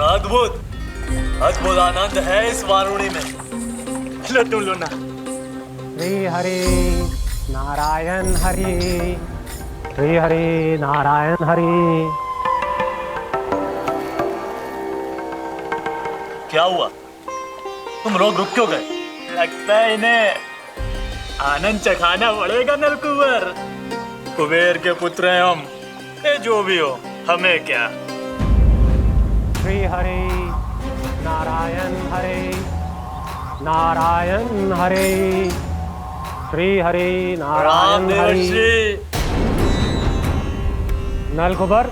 अद्भुत अद्भुत आनंद है इस वारुणी में। लो तुम लो ना। श्री हरि नारायण हरि, श्री हरि नारायण हरि। क्या हुआ? तुम लोग रुक क्यों गए? लगता है इन्हें आनंद चखाना पड़ेगा नलकुबर। कुबेर के पुत्र हैं हम, ये जो भी हो हमें क्या। श्री हरि नारायण हरि, नारायण हरि, श्री हरि नारायण हरि। नलकुबर,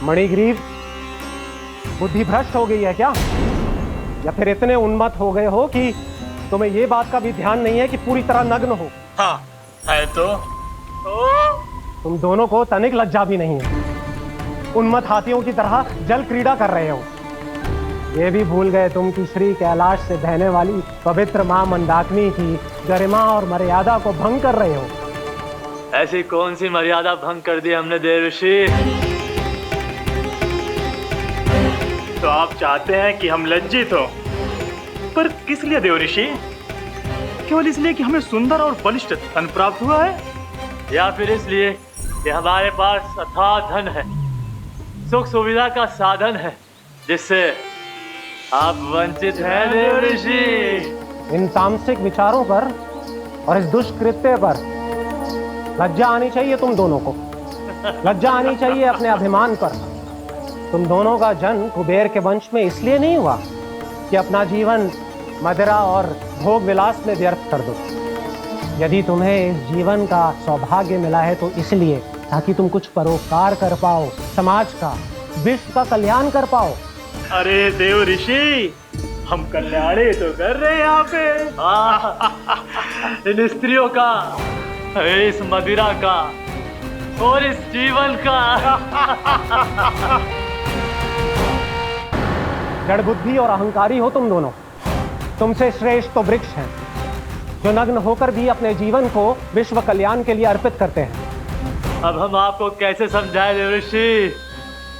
मणिग्रीव, बुद्धि भ्रष्ट हो गई है क्या? या फिर इतने उन्मत्त हो गए हो कि तुम्हें ये बात का भी ध्यान नहीं है कि पूरी तरह नग्न हो? हाँ है तो। तुम दोनों को तनिक लज्जा भी नहीं है। उन्मत्त हाथियों की तरह जल क्रीड़ा कर रहे हो। ये भी भूल गए तुम कि श्री कैलाश से बहने वाली पवित्र मां मंदाकिनी की गरिमा और मर्यादा को भंग कर रहे हो। ऐसी कौन सी मर्यादा भंग कर दी हमने देवर्षि? तो आप चाहते हैं कि हम लज्जित हो, पर किस लिए देवर्षि? केवल इसलिए कि हमें सुंदर और बलिष्ठ धन प्राप्त हुआ है, या फिर इसलिए कि हमारे पास अथाह धन है, सुख सुविधा का साधन है, जिससे आप वंचित हैं देवर्षि। इन तामसिक विचारों पर और इस दुष्कृत्य पर लज्जा आनी चाहिए तुम दोनों को। लज्जा आनी चाहिए अपने अभिमान पर। तुम दोनों का जन्म कुबेर के वंश में इसलिए नहीं हुआ कि अपना जीवन मदिरा और भोग विलास में व्यर्थ कर दो। यदि तुम्हें इस जीवन का सौभाग्य मिला है तो इसलिए ताकि तुम कुछ परोपकार कर पाओ, समाज का, विश्व का कल्याण कर पाओ। अरे देव ऋषि, हम कल्याणी तो कर रहे हैं यहाँ पे। इन स्त्रियों का, इस मदिरा का और इस जीवन का। जड़ बुद्धि और अहंकारी हो तुम दोनों। तुमसे श्रेष्ठ तो वृक्ष हैं जो नग्न होकर भी अपने जीवन को विश्व कल्याण के लिए अर्पित करते हैं। अब हम आपको कैसे समझाएं देवर्षि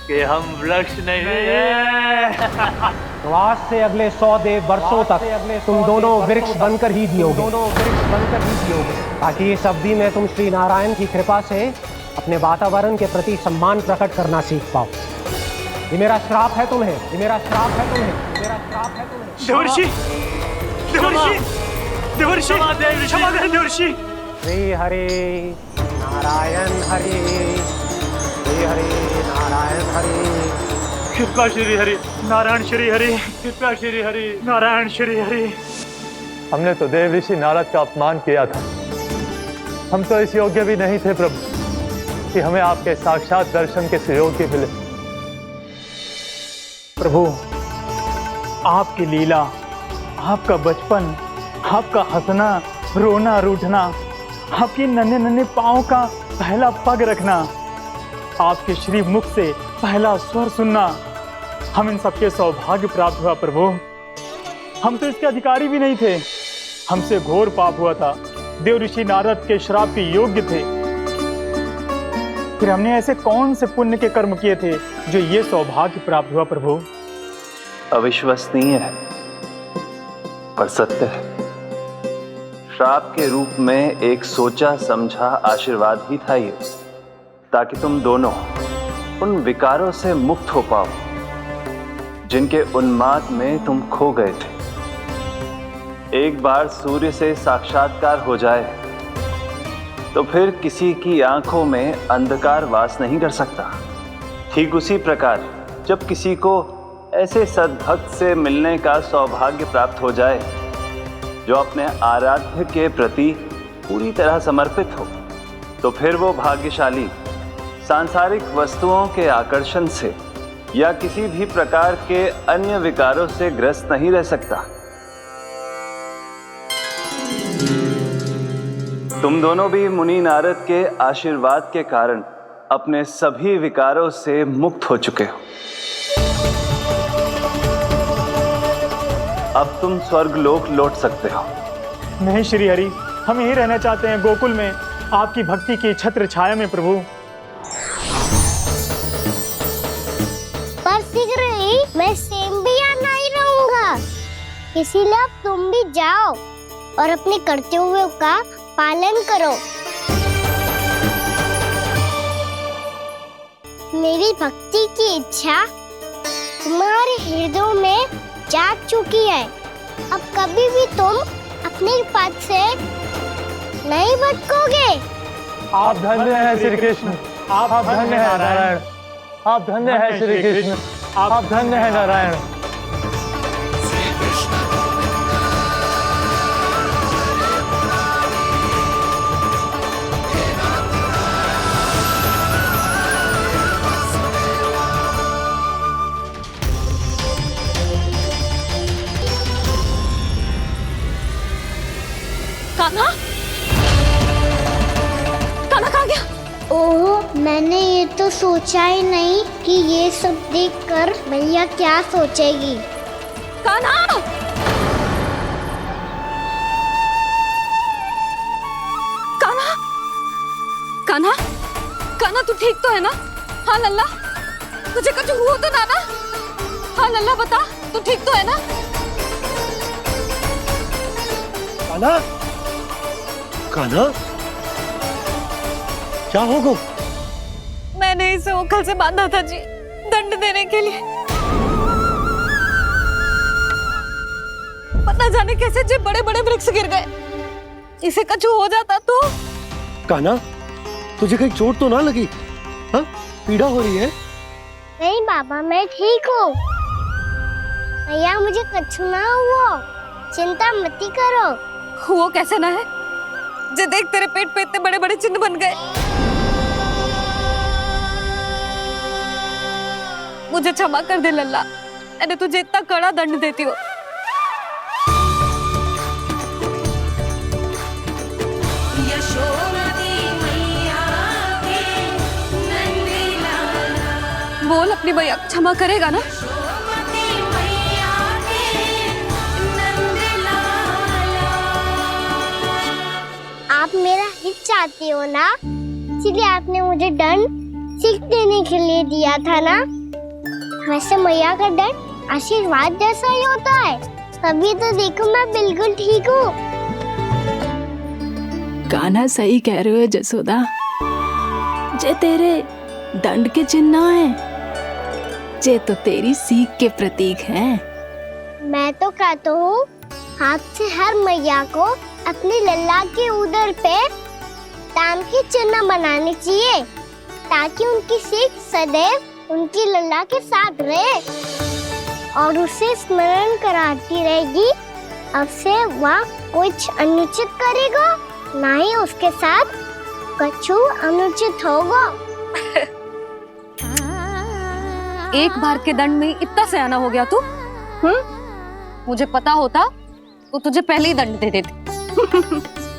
कि हम वृक्ष नहीं हैं। तो आज से अगले 100 देव वर्षों तक तुम दोनों वृक्ष बनकर ही जियोगे। ताकि इस अवधि में तुम श्री नारायण की कृपा से अपने वातावरण के प्रति सम्मान प्रकट करना सीख पाओ। ये मेरा श्राप है तुम्हें, ये मेरा श्राप है तुम्हें, मेरा श्राप है तुम्हें। देवर्षि, देवर्षि, देवर्षि, क्षमा करें देवर्षि। श्री हरि नारायण हरि, श्री हरि नारायण हरि। कृपा श्री हरि नारायण श्री हरि, कृपया श्री हरि नारायण श्री हरि। हमने तो देव ऋषि नारद का अपमान किया था। हम तो इस योग्य भी नहीं थे प्रभु कि हमें आपके साक्षात दर्शन के सुयोग्य मिले। प्रभु, आपकी लीला, आपका बचपन, आपका हंसना, रोना, रूठना, आपके नन्हे नन्हे पाँव का पहला पग रखना, आपके श्री मुख से पहला स्वर सुनना, हम इन सबके सौभाग्य प्राप्त हुआ प्रभु। हम तो इसके अधिकारी भी नहीं थे। हमसे घोर पाप हुआ था, देव ऋषि नारद के श्राप के योग्य थे। फिर हमने ऐसे कौन से पुण्य के कर्म किए थे जो ये सौभाग्य प्राप्त हुआ प्रभु? अविश्वसनीय है पर सत्य है। श्राप के रूप में एक सोचा समझा आशीर्वाद ही था ये, ताकि तुम दोनों उन विकारों से मुक्त हो पाओ जिनके उन्माद में तुम खो गए थे। एक बार सूर्य से साक्षात्कार हो जाए तो फिर किसी की आंखों में अंधकार वास नहीं कर सकता। ठीक उसी प्रकार जब किसी को ऐसे सद्भक्त से मिलने का सौभाग्य प्राप्त हो जाए जो अपने आराध्य के प्रति पूरी तरह समर्पित हो, तो फिर वो भाग्यशाली सांसारिक वस्तुओं के आकर्षण से या किसी भी प्रकार के अन्य विकारों से ग्रस्त नहीं रह सकता। तुम दोनों भी मुनि नारद के आशीर्वाद के कारण अपने सभी विकारों से मुक्त हो चुके हो। अब तुम स्वर्गलोक लौट सकते हो। नहीं श्री हरि, हम यहीं रहना चाहते हैं, गोकुल में, आपकी भक्ति की छत्र छाया में प्रभु। पर शीघ्र ही मैं इसीलिए अब तुम भी जाओ और अपने कर्तव्यों का पालन करो। मेरी भक्ति की इच्छा तुम्हारे हृदय में जाग चुकी है। अब कभी भी तुम अपने पद से नहीं भटकोगे। आप धन्य हैं श्री कृष्ण, आप धन्य हैं नारायण, आप धन्य हैं श्री कृष्ण, आप धन्य हैं नारायण। कान्हा, कान्हा कहाँ गया? ओह, मैंने ये तो सोचा ही नहीं कि ये सब देखकर भैया क्या सोचेगी। कान्हा! कान्हा! कान्हा! कान्हा तू ठीक तो है ना? हाँ लल्ला, तुझे कुछ हुआ तो ना? हाँ लल्ला बता, तू ठीक तो है ना? कान्हा, कान्हा, क्या होगा? मैंने इसे ओखल से बांधा था जी, दंड देने के लिए। पता जाने कैसे जो बड़े बड़े वृक्ष गिर गए। इसे कुछ हो जाता तो? कान्हा, तुझे कहीं चोट तो ना लगी? हाँ, पीड़ा हो रही है? नहीं बाबा, मैं ठीक हूँ। भैया मुझे कुछ ना हुआ, चिंता मत करो। वो कैसे ना है? जे देख तेरे पेट पे इतने बड़े बड़े चिन्ह बन गए। मुझे क्षमा कर दे लल्ला, मैंने तुझे इतना कड़ा दंड देती हो। बोल अपनी भैया क्षमा करेगा ना? आप मेरा हित चाहते हो ना, इसलिए आपने मुझे दंड सीख देने के लिए दिया था ना। वैसे मैया का दंड आशीर्वाद जैसा ही होता है, तभी तो देखो मैं बिल्कुल ठीक हूँ। कान्हा सही कह रहे हो जसोदा, जे तेरे दंड के चिन्ह ना है, जे तो तेरी सीख के प्रतीक हैं। मैं तो कहता हूँ हाथ से हर मैया को अपनी लल्ला के उदर पे ताम के चिन्ह बनाने चाहिए, ताकि उनकी सीख सदैव उनकी लल्ला के साथ रहे और उसे स्मरण कराती रहेगी। अब से वह कुछ अनुचित करेगा, ना ही उसके साथ कछु अनुचित होगा। एक बार के दंड में इतना सयाना हो गया तू? मुझे पता होता तो तुझे पहले ही दंड दे देती।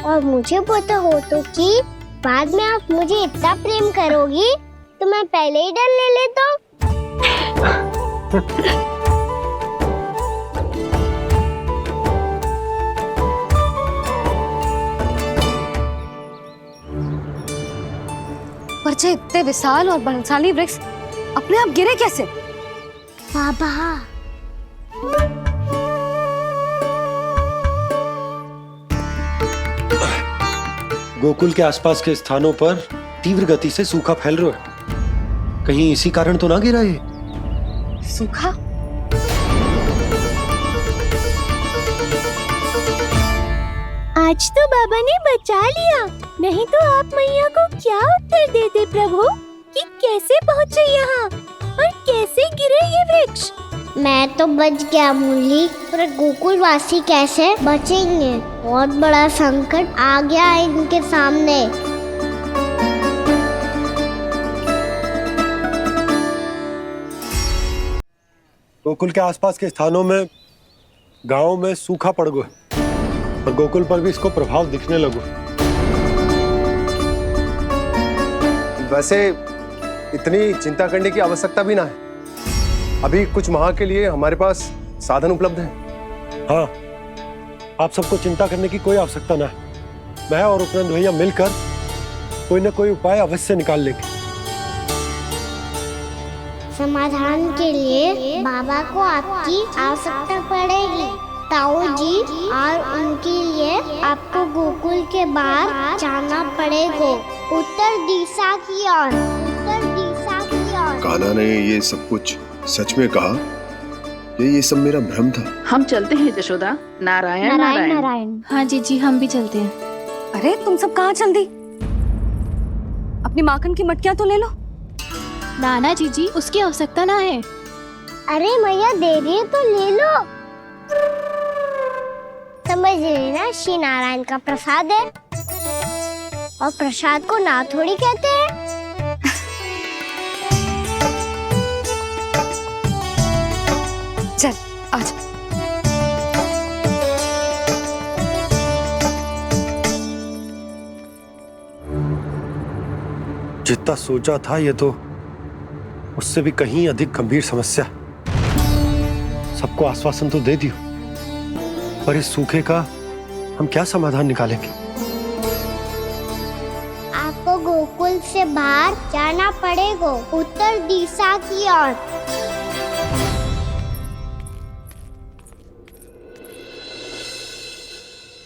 और मुझे पता हो तो कि बाद में आप मुझे इतना प्रेम करोगी तो मैं पहले ही डर ले लेता हूँ। पर जे इतने विशाल और बलशाली वृक्ष अपने आप गिरे कैसे? बाबा, गोकुल के आसपास के स्थानों पर तीव्र गति से सूखा फैल रहा है। कहीं इसी कारण तो ना गिरा ये? सूखा? आज तो बाबा ने बचा लिया, नहीं तो आप मैया को क्या उत्तर देते प्रभु कि कैसे पहुँचे यहाँ और कैसे गिरे ये वृक्ष? मैं तो बच गया मूली, पर गोकुल वासी कैसे बचेंगे? बहुत बड़ा संकट आ गया है इनके सामने। गोकुल के आसपास के स्थानों में, गांवों में सूखा पड़ गया और गोकुल पर भी इसको प्रभाव दिखने लगा। वैसे इतनी चिंता करने की आवश्यकता भी ना है। अभी कुछ माह के लिए हमारे पास साधन उपलब्ध है। हाँ, आप सबको चिंता करने की कोई आवश्यकता ना है। मैं और उपनंद भैया मिलकर कोई ना कोई उपाय अवश्य निकाल लेंगे। समाधान के लिए बाबा को आपकी आवश्यकता पड़ेगी, ताऊ जी और उनके लिए आपको गोकुल के बाहर जाना पड़ेगा, उत्तर दिशा की ओर, उत्तर दिशा की ओर। कान्हा ने ये सब कुछ सच में कहा? ये सब मेरा भ्रम था? हम चलते हैं जशोदा। नारायण नारायण नारायण। हाँ जीजी, हम भी चलते हैं। अरे तुम सब कहाँ चल दी? अपनी माखन की मटकियाँ तो ले लो। नाना जीजी, उसकी आवश्यकता ना है। अरे मैया दे रही है तो ले लो। समझ लेना, श्री नारायण का प्रसाद है और प्रसाद को ना थोड़ी कहते हैं। चल आज। जितना सोचा था ये तो उससे भी कहीं अधिक गंभीर समस्या। सबको आश्वासन तो दे दियो, पर इस सूखे का हम क्या समाधान निकालेंगे? आपको गोकुल से बाहर जाना पड़ेगा, उत्तर दिशा की ओर।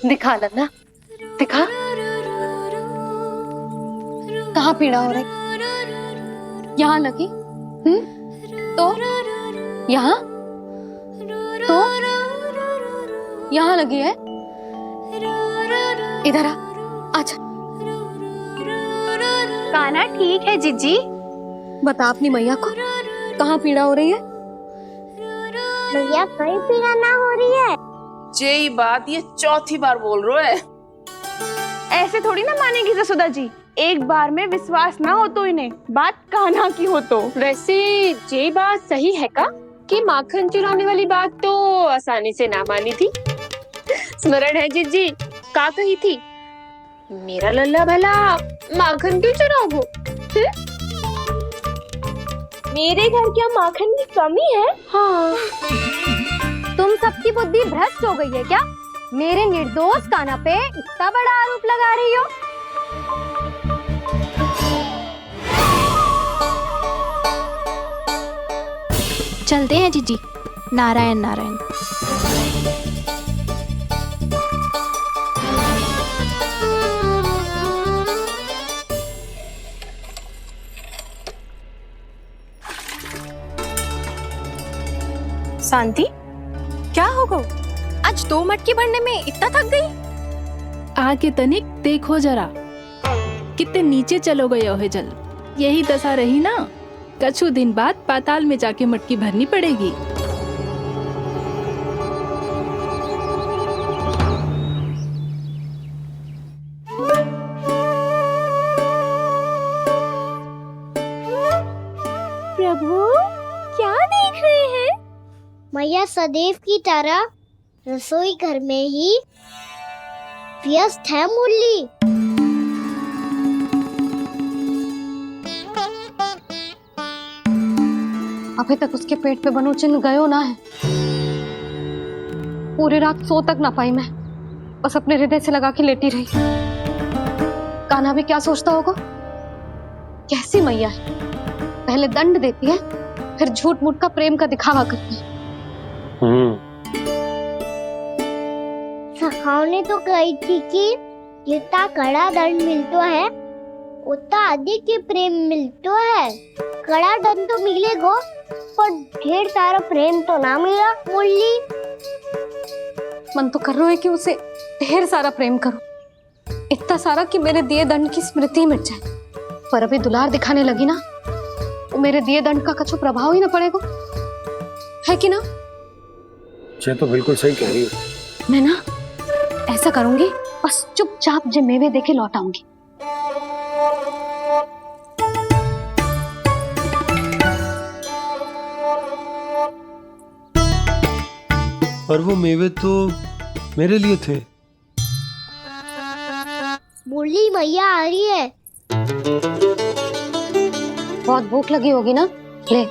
दिखा लल्ला, दिखा। कहाँ पीड़ा हो रही? यहाँ लगी? तो यहाँ? तो यहाँ लगी है? इधर आ, आजा। कान्हा ठीक है जीजी। बता अपनी मैया को कहाँ पीड़ा हो रही है? भैया कहीं पीड़ा ना हो रही है। यही बात ये चौथी बार बोल रहे है। ऐसे थोड़ी ना मानेगी जसोदा जी, एक बार में विश्वास ना हो तो इन्हें, बात कान्हा की हो तो। वैसे ये बात सही है का कि माखन चुराने वाली बात तो आसानी से ना मानी थी। स्मरण है जीजी का कही थी, मेरा लल्ला भला माखन क्यों चुराओगे? मेरे घर क्या माखन की कमी है? हाँ। तुम सबकी बुद्धि भ्रष्ट हो गई है क्या? मेरे निर्दोष कान्हा पे इतना बड़ा आरोप लगा रही हो? चलते हैं जीजी। नारायण नारायण। शांति, क्या हो गो? आज 2 मटकी भरने में इतना थक गई? आके तनिक देखो जरा, कितने नीचे चलो गए हो जल। यही दशा रही ना, कछु दिन बाद पाताल में जाके मटकी भरनी पड़ेगी। प्रभु क्या देख रहे हैं? मैया सदैव की तरह रसोई घर में ही व्यस्त है मुरली। अभी तक उसके पेट पे बनो चिन्ह गयो ना है। पूरी रात सो तक ना पाई मैं, बस अपने हृदय से लगा के लेटी रही। कान्हा भी क्या सोचता होगा? कैसी मैया है, पहले दंड देती है, फिर झूठ मूठ का प्रेम का दिखावा करती है। सखाओं तो कही थी कि जितना कड़ा दंड मिलता है उतना अधिक ही प्रेम मिलता है। कड़ा दंड तो मिलेगा पर ढेर सारा प्रेम तो ना मिला मुरली। मन तो कर रहा है कि उसे ढेर सारा प्रेम करो, इतना सारा कि मेरे दिए दंड की स्मृति मिट जाए। पर अभी दुलार दिखाने लगी ना, तो मेरे दिए दंड का कछु प्रभाव ही ना पड़ेगा, है कि ना? ये तो बिल्कुल सही कह रही हो। मैं ना ऐसा करूंगी, बस चुपचाप जे मेवे देके लौट आऊंगी। पर वो मेवे तो मेरे लिए थे। मुरली मैया आ रही है। बहुत भूख लगी होगी ना, ले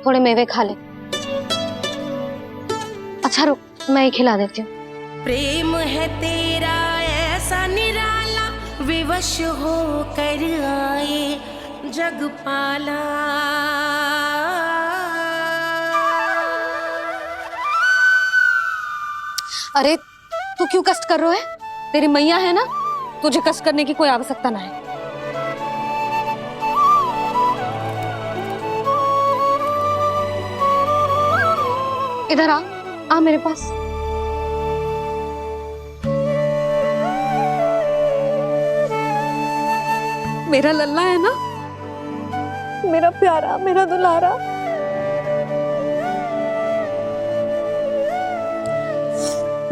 थोड़े मेवे खा ले। अच्छा रुक, मैं ही खिला देती हूँ। प्रेम है तेरा ऐसा निराला, विवश हो कर आए जग पाला। अरे तू क्यों कष्ट कर रहा है? तेरी मैया है ना, तुझे कष्ट करने की कोई आवश्यकता ना है। इधर आ मेरे पास। मेरा लल्ला है ना, मेरा प्यारा, मेरा दुलारा।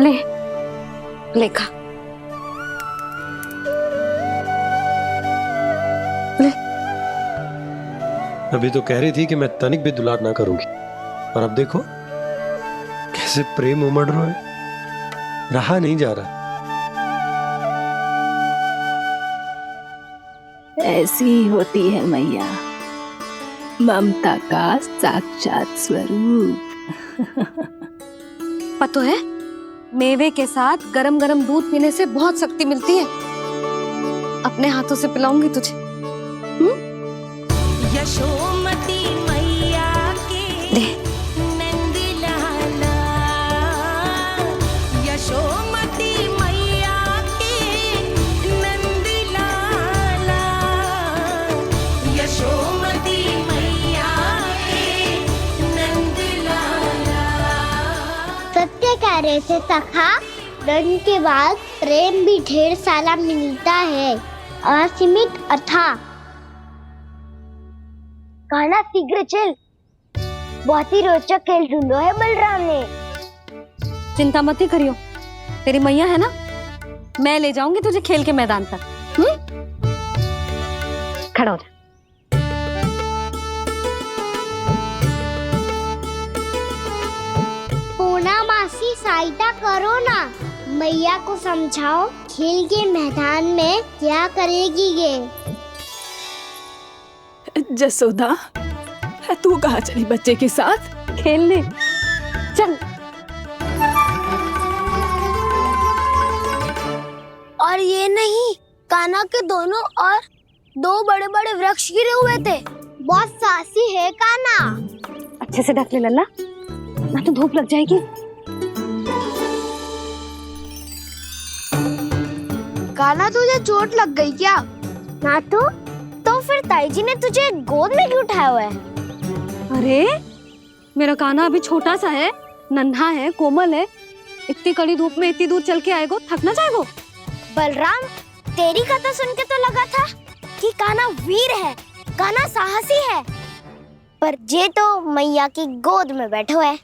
ले लेखा ले। अभी तो कह रही थी कि मैं तनिक भी दुलार ना करूंगी, और अब देखो कैसे प्रेम उमड़ रहा है, रहा नहीं जा रहा। ऐसी ही होती है मैया, ममता का साक्षात स्वरूप। पता है, मेवे के साथ गरम गरम दूध पीने से बहुत शक्ति मिलती है। अपने हाथों से पिलाऊंगी तुझे। यशोमती मैया के नंद लाला, यशोमती मैया के नंद लाला, यशोमती मैया के नंद लाला। सत्य कह रहे थे सखा, धन के बाद प्रेम भी ढेर सारा मिलता है, असीमित अथाह। गाना शीघ्र चल, बहुत ही रोचक खेल ढूंढो है बलराम ने। चिंता मत ही करियो, तेरी मैया है ना, मैं ले जाऊंगी तुझे खेल के मैदान तक। खड़ा हो जा। पूना मासी सहायता करो ना, मैया को समझाओ खेल के मैदान में क्या करेगी ये। जसोदा, तू कहाँ चली बच्चे के साथ? खेलने चल। और ये नहीं, कान्हा के दोनों और दो बड़े बड़े वृक्ष गिरे हुए थे। बहुत साहसी है कान्हा। अच्छे से ढक ले लल्ला, ना तो धूप लग जाएगी। कान्हा तुझे चोट लग गई क्या? ना तो फिर ताई जी ने तुझे गोद में क्यों उठाया हुआ है? अरे मेरा कान्हा अभी छोटा सा है, नन्हा है, कोमल है। इतनी कड़ी धूप में इतनी दूर चल के आएगो, थक ना जाएगो। बलराम, तेरी कथा सुन के तो लगा था कि कान्हा वीर है, कान्हा साहसी है, पर ये तो मैया की गोद में बैठो है।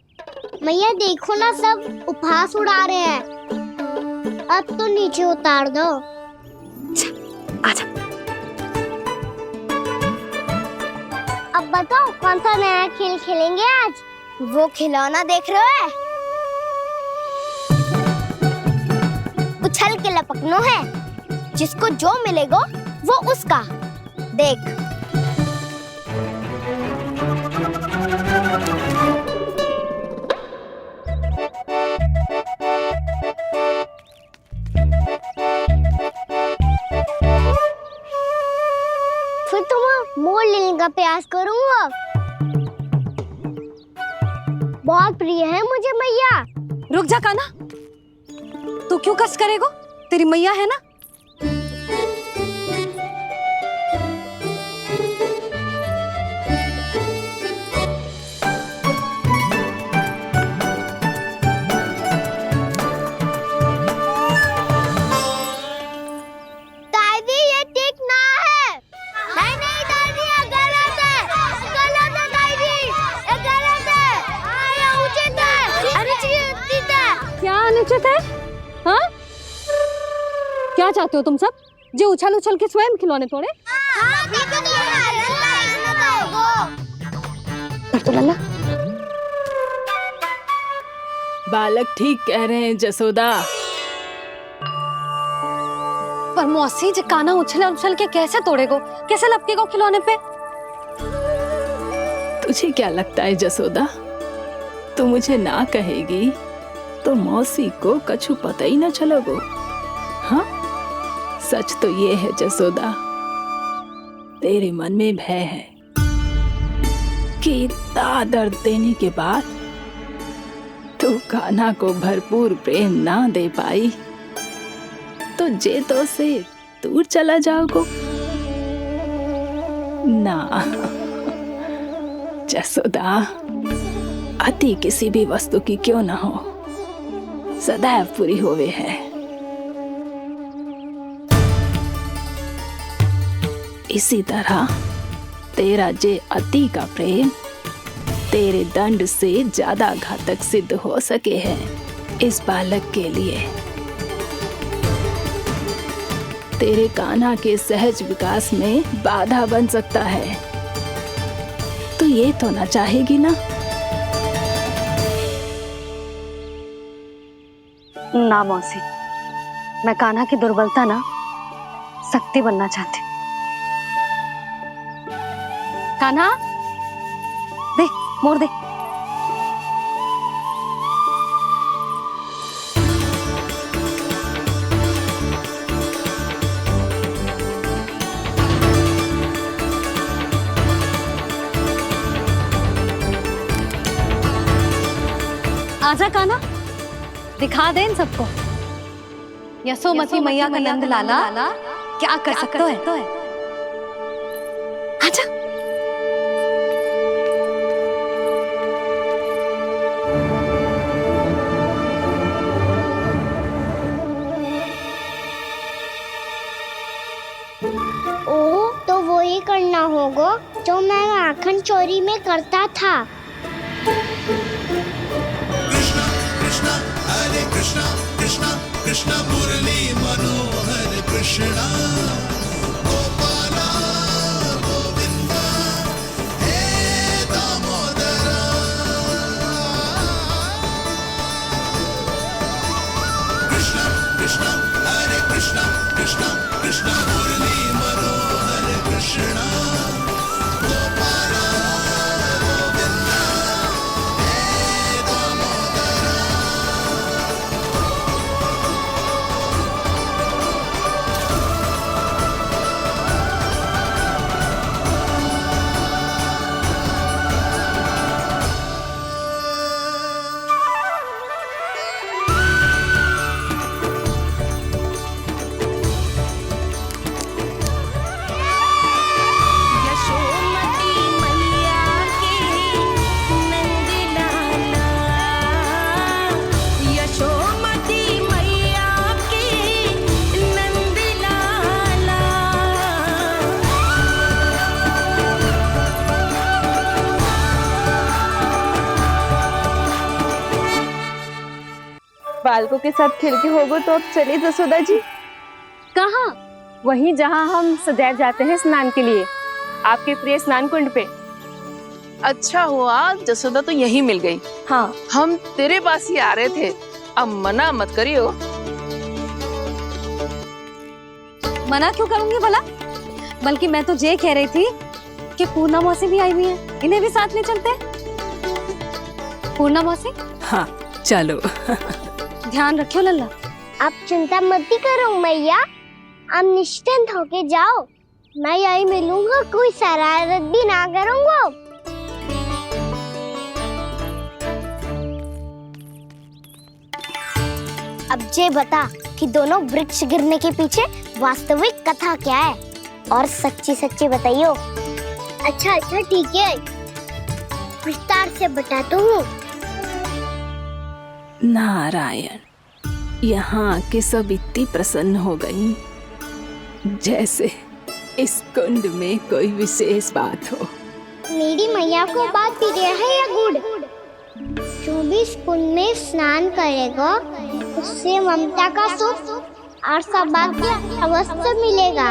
मैया देखो ना, सब उपहास उड़ा रहे हैं। अब तो नीचे उतार दो। आजा। अब बताओ कौन सा नया खेल खेलेंगे आज? वो खिलौना देख रहे हो? उछल के लपकनो है, जिसको जो मिलेगा वो उसका। देख। फिर तुम मोड़ लेने का प्रयास करूंगा। बहुत प्रिय है मुझे मैया। रुक जा कान्हा, तू क्यों कष्ट करेगो? तेरी मैया है ना। दादी ये ठीक ना है। नहीं नहीं दादी, ये गलत है, गलत है दादी, ये गलत है, ये उचित है, अनुचित है। क्या अनुचित है? हाँ? क्या चाहते हो तुम सब? जो उछल उछल के स्वयं खिलौने तोड़े? हाँ, ठीक है, कर तो लल्ला। बालक ठीक कह रहे हैं जसोदा। पर मौसी, जे कान्हा उछल उछल के कैसे तोड़ेगो, कैसे लपकेगो खिलौने पे? तुझे क्या लगता है जसोदा, तू मुझे ना कहेगी तो मौसी को कछु पता ही न चलोगो। हाँ, सच तो ये है जसोदा, तेरे मन में भय है कि इतना दर्द देने के बाद तू तू कान्हा को भरपूर प्रेम ना दे पाई तो जे तो से दूर चला जाओगो ना। जसोदा, अति किसी भी वस्तु की क्यों ना हो, सदैव पूरी होवे है। इसी तरह तेरा जे अति का प्रेम तेरे दंड से ज्यादा घातक सिद्ध हो सके है इस बालक के लिए। तेरे कान्हा के सहज विकास में बाधा बन सकता है। तो ये तो ना चाहेगी ना? ना मौसी, मैं कान्हा की दुर्बलता ना शक्ति बनना चाहती। कान्हा, दे मोड़ दे। आजा कान्हा, दिखा दे इन सबको यशोमती मैया का नंद लाला क्या कर सकता है। आजा। ओ, तो वो ही करना होगा जो मैं माखन चोरी में करता था। कृष्णा हरे कृष्णा कृष्णा कृष्णा मुरली मनोहर कृष्णा गोपाला गोविंदा हे दामोदरा। कृष्णा कृष्णा हरे कृष्णा कृष्णा कृष्णा मुरली मनोहर कृष्णा गोपाला गोविंदा हे दामोदरा। यशोमती मैया के नंद लाला, यशोमती मैया के नंद लाला। बालकों के साथ खेल के होगो तो अब चले जसोदा जी। कहाँ? वहीं जहाँ हम सदैव जाते हैं स्नान के लिए, आपके प्रिय स्नान कुंड पे। अच्छा हुआ जसोदा तो यहीं मिल गई। हाँ, हम तेरे पास ही आ रहे थे, अब मना मत करियो। मना क्यों करूंगी भला? बल्कि मैं तो ये कह रही थी कि पूर्णा मौसी भी आई हुई है, इन्हें भी साथ ले चलते हैं। पूर्णा मौसी, हाँ चलो। ध्यान रखियो लल्ला। आप चिंता मत करो मैया, आप निश्चिंत होके जाओ, मैं यही मिलूंगा, कोई शरारत भी ना करूंगा। अब ये बता कि दोनों वृक्ष गिरने के पीछे वास्तविक कथा क्या है, और सच्ची सच्ची बताइयो। अच्छा अच्छा ठीक है, विस्तार से बताता हूँ। नारायण, यहाँ के सब इतनी प्रसन्न हो गई जैसे इस कुंड में कोई विशेष बात हो। मेरी मैया को बात प्रिय है या गुड़? जो भी इस कुंड में स्नान करेगा उससे ममता का सुख और सौभाग्य अवश्य मिलेगा।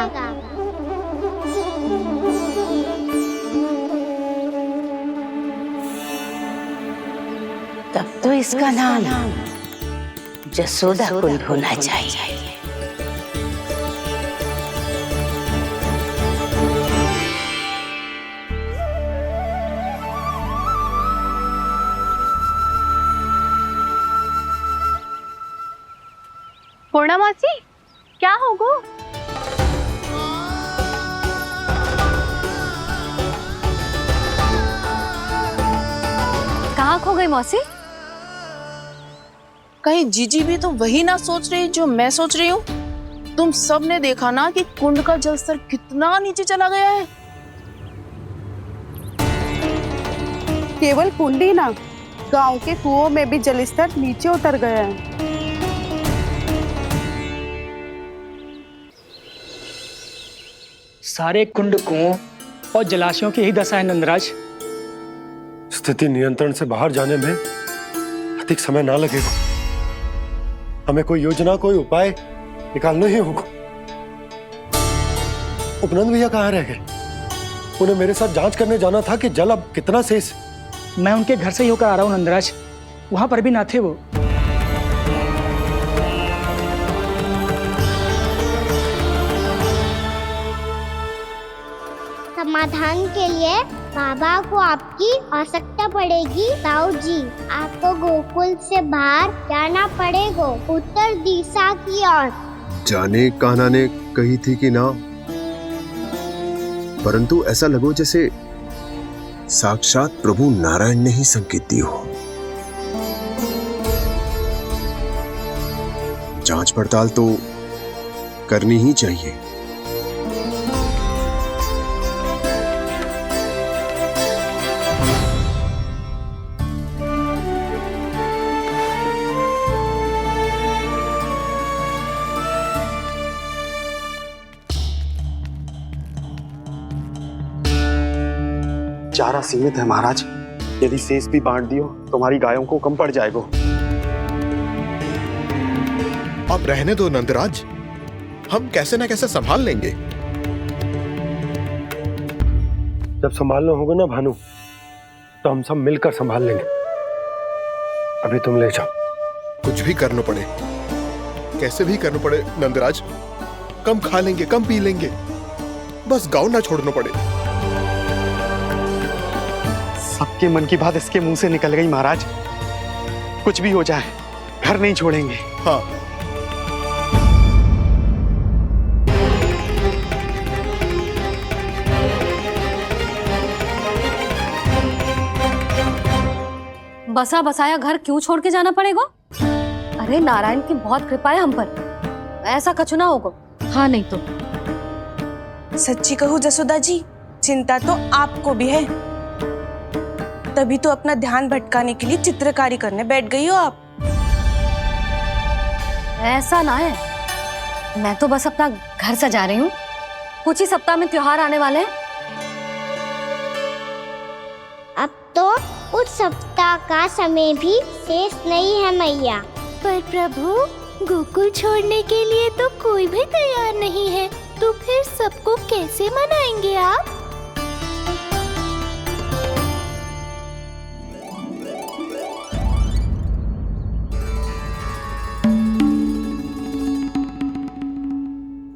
तब तो इसका नाम जसोदा कुंड होना चाहिए। पूर्णा मौसी, क्या होगो? कहाँ खो गई मौसी? कहीं जीजी भी तो वही ना सोच रही जो मैं सोच रही हूँ? तुम सब ने देखा ना कि कुंड का जलस्तर कितना नीचे चला गया है। केवल कुंड ही ना, गांव के कुओं में भी जलस्तर नीचे उतर गया है। सारे कुंड कुओं और जलाशयों की ही दशा है नंदराज। स्थिति नियंत्रण से बाहर जाने में अधिक समय ना लगेगा। हमें कोई योजना, कोई उपाय निकालना ही होगा। उपनंद भैया कहाँ रह गए? उन्हें मेरे साथ जांच करने जाना था कि जल अब कितना शेष। मैं उनके घर से ही होकर आ रहा हूँ नंदराज, वहां पर भी ना थे वो। समाधान के लिए बाबा को आपकी आवश्यकता पड़ेगी। ताऊ जी, आपको गोकुल से बाहर जाना पड़ेगा, उत्तर दिशा की ओर। जाने कान्हा ने कही थी कि ना, परंतु ऐसा लगो जैसे साक्षात प्रभु नारायण ने ही संकेत दी हो। जांच पड़ताल तो करनी ही चाहिए। चारा सीमित है महाराज, यदि शेष भी बांट दियो तो हमारी गायों को कम पड़ जाएगा। अब रहने दो नंदराज, हम कैसे न कैसे संभाल लेंगे। जब संभालना होगा ना भानु, तो हम सब मिलकर संभाल लेंगे। अभी तुम ले जाओ। कुछ भी करना पड़े, कैसे भी करना पड़े नंदराज, कम खा लेंगे, कम पी लेंगे, बस गांव ना छोड़ना पड़े। सबके मन की बात इसके मुंह से निकल गई महाराज। कुछ भी हो जाए, घर नहीं छोड़ेंगे। हाँ, बसा बसाया घर क्यों छोड़ के जाना पड़ेगा? अरे नारायण की बहुत कृपा है हम पर, ऐसा कछु ना होगा। हाँ नहीं तो सच्ची कहूँ जसोदा जी, चिंता तो आपको भी है, तभी तो अपना ध्यान भटकाने के लिए चित्रकारी करने बैठ गई हो आप। ऐसा ना है, मैं तो बस अपना घर सजा रही हूँ। कुछ ही सप्ताह में त्योहार आने वाले हैं। अब तो उस सप्ताह का समय भी शेष नहीं है मैया। पर प्रभु, गोकुल छोड़ने के लिए तो कोई भी तैयार नहीं है, तो फिर सबको कैसे मनाएंगे आप?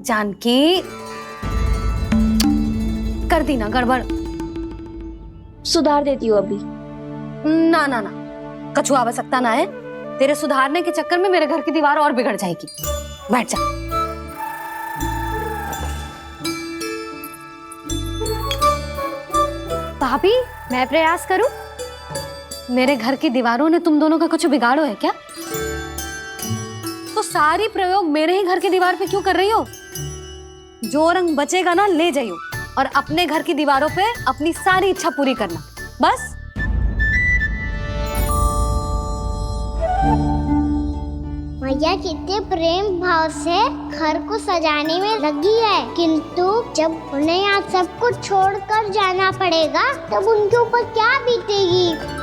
जानकी, कर दी ना गड़बड़। सुधार देती हूँ अभी। ना ना ना, कछु आवश्यकता ना है। तेरे सुधारने के चक्कर में मेरे घर की दीवार और बिगड़ जाएगी। बैठ जा। भाभी, मैं प्रयास करूं? मेरे घर की दीवारों ने तुम दोनों का कुछ बिगाड़ो है क्या? तो सारी प्रयोग मेरे ही घर की दीवार पे क्यों कर रही हो? जो रंग बचेगा ना ले जाइयो, और अपने घर की दीवारों पे अपनी सारी इच्छा पूरी करना, बस। मैया कितने प्रेम भाव से घर को सजाने में लगी है, किंतु जब उन्हें यहाँ सब कुछ छोड़कर जाना पड़ेगा तब उनके ऊपर क्या बीतेगी।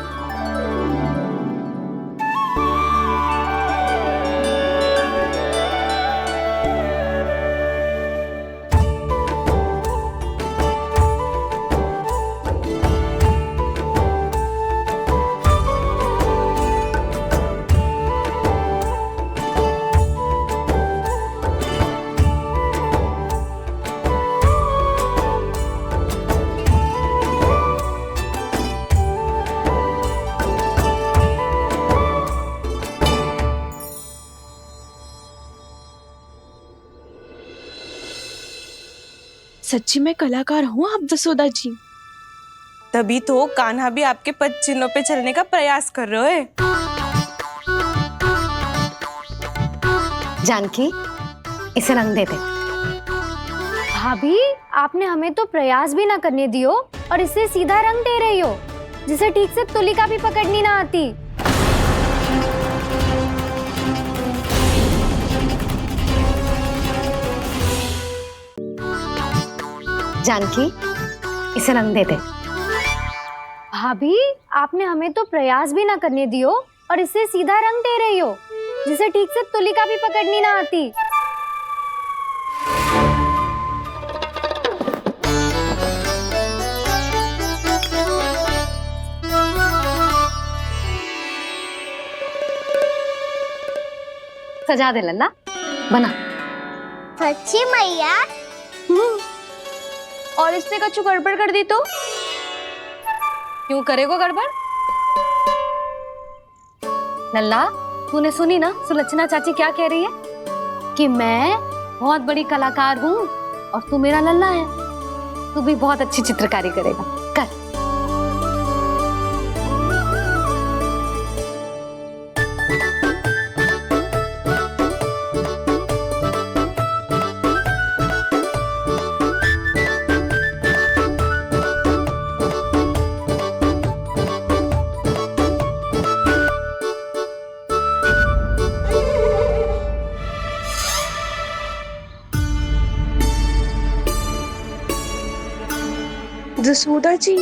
सच्ची में कलाकार हूँ आप जसोदा जी, तभी तो कान्हा भी आपके पद चिन्हों पे चलने का प्रयास कर रहे हैं। जानकी, इसे रंग दे दे। भाभी, आपने हमें तो प्रयास भी ना करने दियो और इसे सीधा रंग दे रही हो, जिसे ठीक से तुलिका भी पकड़नी ना आती। जानकी, इसे रंग दे दे। भाभी, आपने हमें तो प्रयास भी ना करने दियो और इसे सीधा रंग दे रही हो, जिसे ठीक से तुलिका भी पकड़नी ना आती। सजा दे लल्ला, बना। सच्ची मैया? और इसने कछु गड़बड़ कर दी तो? क्यों करेगो गड़बड़? लल्ला, तूने सुनी ना सुलक्षणा चाची क्या कह रही है? कि मैं बहुत बड़ी कलाकार हूँ और तू मेरा लल्ला है, तू भी बहुत अच्छी चित्रकारी करेगा, कर। जसोदा जी,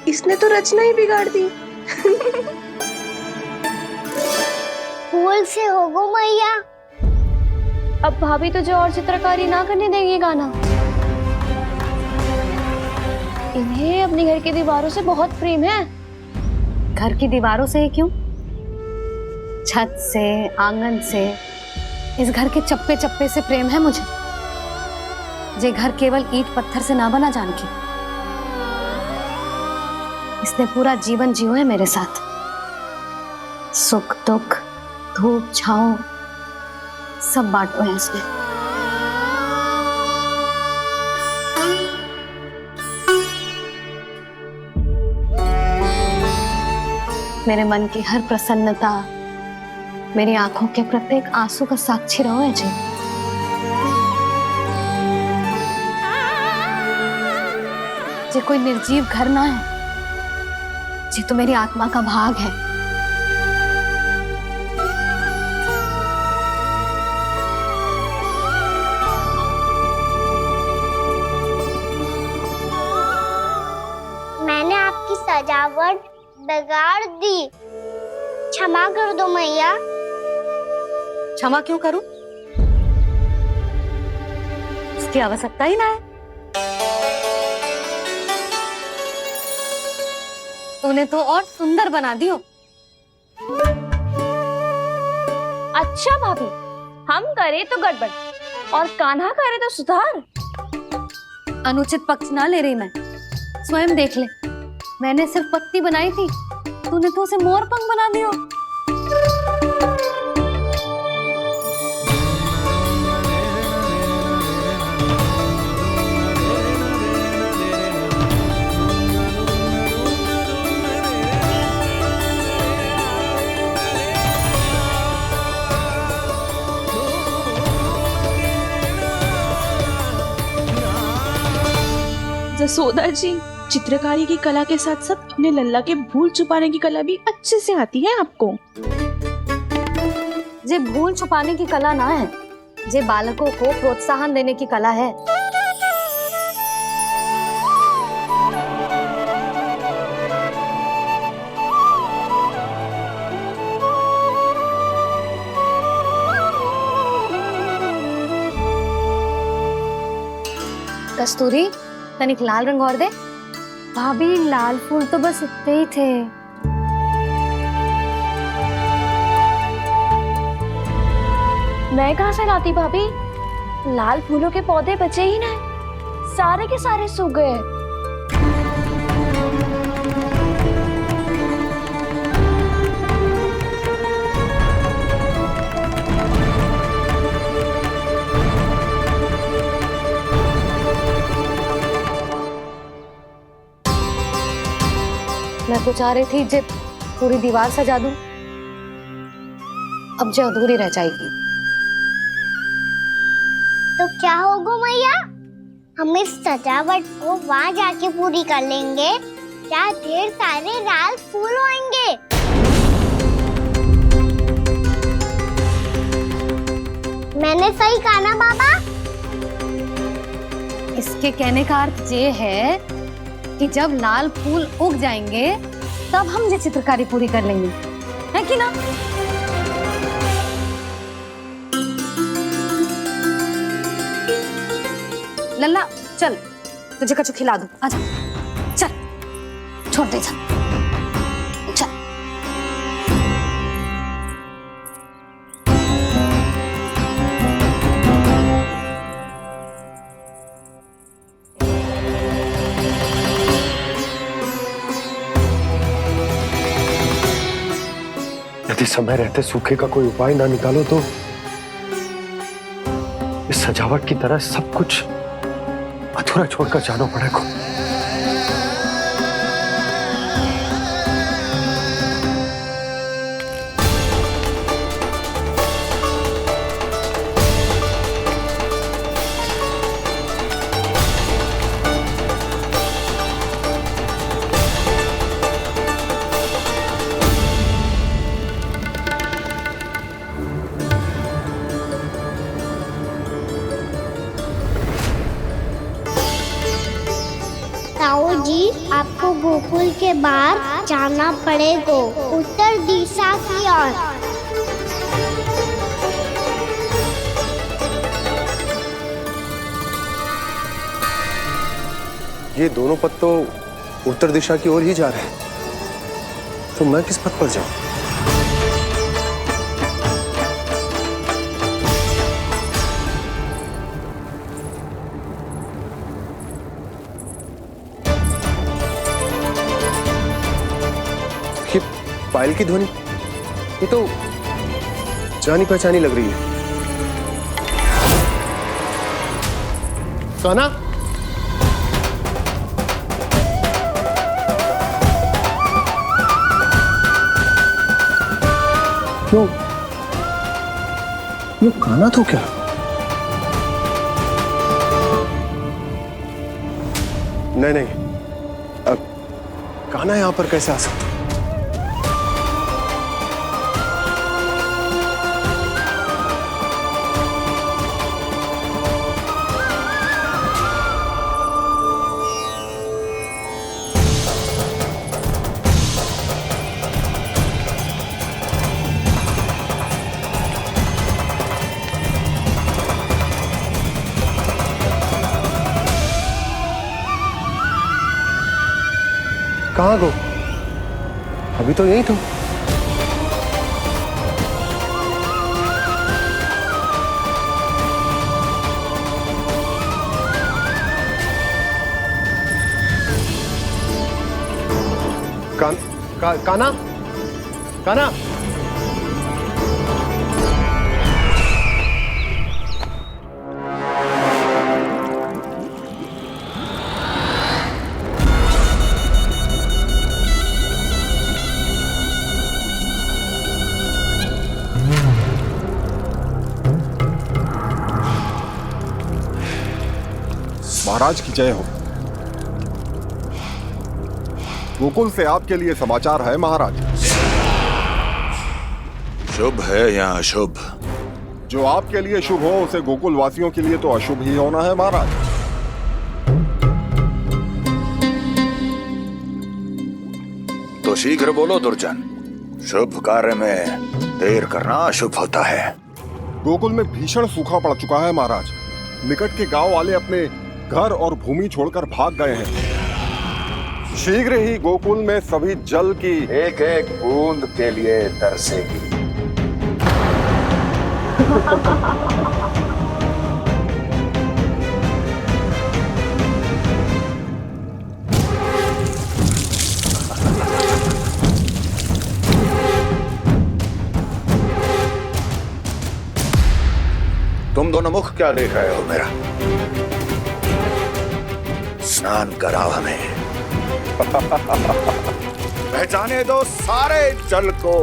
इसने तो रचना ही बिगाड़ दी। फूल से होगो मैया। अब भाभी तुझे और चित्रकारी ना करने देंगी गाना। इन्हें अपने घर की दीवारों से बहुत प्रेम है। घर की दीवारों से ही क्यों, छत से, आंगन से, इस घर के चप्पे चप्पे से प्रेम है मुझे। ये घर केवल ईंट पत्थर से ना बना जानकी, इसने पूरा जीवन जियो है मेरे साथ। सुख दुख, धूप छांव सब बांटो है इसने। मेरे मन की हर प्रसन्नता, मेरी आंखों के प्रत्येक आंसू का साक्षी रहो है जी। ये कोई निर्जीव घर ना है, ये तो मेरी आत्मा का भाग है। मैंने आपकी सजावट बिगाड़ दी, क्षमा कर दो मैया। क्षमा क्यों करूं? इसकी आवश्यकता ही ना है। तूने तो और सुंदर बना दियो। अच्छा भाभी, हम करे तो गड़बड़ और कान्हा करे तो सुधार। अनुचित पक्ष ना ले रही मैं, स्वयं देख ले। मैंने सिर्फ पत्ती बनाई थी, तूने तो उसे मोर पंख बना दियो। जसोदा जी, चित्रकारी की कला के साथ साथ अपने लल्ला के भूल छुपाने की कला भी अच्छे से आती है आपको। ये भूल छुपाने की कला ना है, ये बालकों को प्रोत्साहन देने की कला है। कस्तूरी, तनिक लाल रंग और दे। भाभी, लाल फूल तो बस इतने ही थे। मैं कहाँ से लाती भाभी? लाल फूलों के पौधे बचे ही ना, सारे के सारे सूख गए। मैं तो चाह रही थी जे पूरी दीवार सजा दूं, अब जो अधूरी रह जाएगी। तो क्या होगा मैया? हम इस सजावट को वहाँ जाके पूरी कर लेंगे जहाँ ढेर सारे लाल फूल होंगे। मैंने सही कहा ना बाबा? इसके कहने का अर्थ ये है कि जब लाल फूल उग जाएंगे तब हम ये चित्रकारी पूरी कर लेंगे, है कि ना? लल्ला चल, तुझे कछु खिला दूं, आजा, चल, छोड़ दे, चल, चल। यदि समय रहते सूखे का कोई उपाय ना निकालो तो इस सजावट की तरह सब कुछ अधूरा छोड़कर जाना पड़ेगा। ताऊ जी, आपको गोकुल के बाहर जाना पड़ेगा, उत्तर दिशा की ओर। ये दोनों पथ तो उत्तर दिशा की ओर ही जा रहे हैं, तो मैं किस पथ पर जाऊं? पायल की ध्वनि, ये तो जानी पहचानी लग रही है। कान्हा, क्यों? ये कान्हा तो क्या? नहीं नहीं, अब कान्हा यहां पर कैसे आ सकता? कहाँ गो? अभी तो यही तुम। कान्हा, कान्हा, महाराज की जय हो। गोकुल से आपके लिए समाचार है महाराज। शुभ है या अशुभ? जो आपके लिए शुभ हो उसे गोकुल वासियों के लिए तो अशुभ ही होना है महाराज। तो शीघ्र बोलो दुर्जन, शुभ कार्य में देर करना अशुभ होता है। गोकुल में भीषण सूखा पड़ चुका है महाराज। निकट के गांव वाले अपने घर और भूमि छोड़कर भाग गए हैं। शीघ्र ही गोकुल में सभी जल की एक एक बूंद के लिए तरसेगी। तुम दोनों मुख क्या देख रहे हो मेरा? स्नान कराओ हमें। पहचाने दो सारे जल को।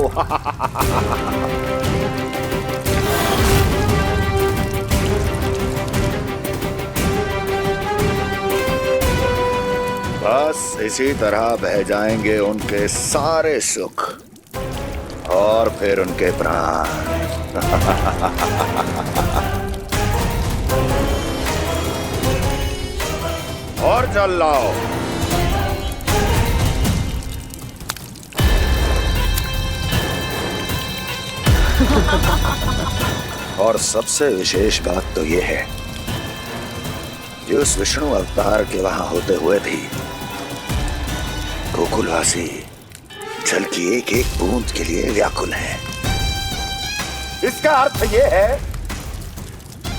बस इसी तरह बह जाएंगे उनके सारे सुख और फिर उनके प्राण। और जल लाओ। और सबसे विशेष बात तो यह है कि उस विष्णु अवतार के वहां होते हुए भी गोकुलवासी जल की एक एक बूंद के लिए व्याकुल है। इसका अर्थ यह है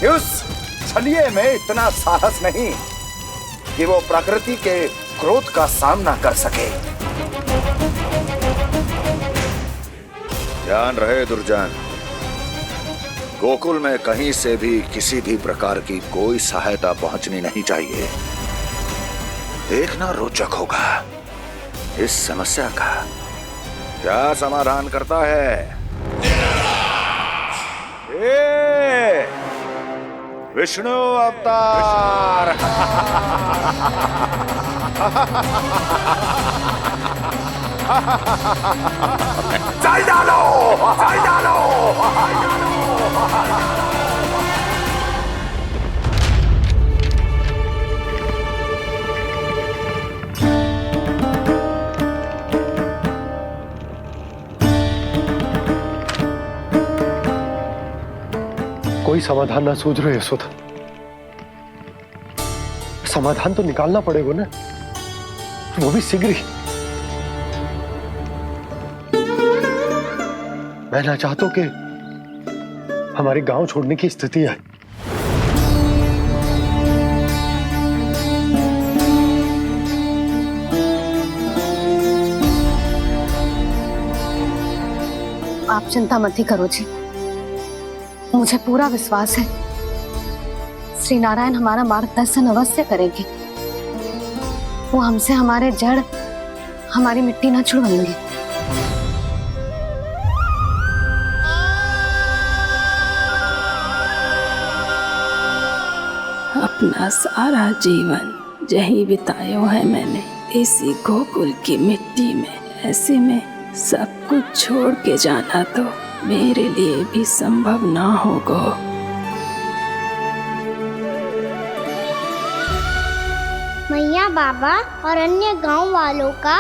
कि उस छलिए में इतना साहस नहीं कि वो प्रकृति के क्रोध का सामना कर सके। ध्यान रहे दुर्जन, गोकुल में कहीं से भी किसी भी प्रकार की कोई सहायता पहुंचनी नहीं चाहिए। देखना रोचक होगा इस समस्या का क्या समाधान करता है। ए, विष्णु अवतार। चल डालो, चल डालो। कोई समाधान ना सूझ रहे यशोदा। समाधान तो निकालना पड़ेगा ना, वो भी शीघ्र ही। मैं ना चाहता कि हमारे गांव छोड़ने की स्थिति आए। आप चिंता मत ही करो जी, मुझे पूरा विश्वास है श्री नारायण हमारा मार्गदर्शन अवश्य करेंगे। वो हमसे हमारे जड़, हमारी मिट्टी ना छुड़वाएंगे। अपना सारा जीवन यही बिताया है मैंने, इसी गोकुल की मिट्टी में। ऐसे में सब कुछ छोड़ के जाना तो मेरे लिए भी संभव ना होगा। मैया बाबा और अन्य गांव वालों का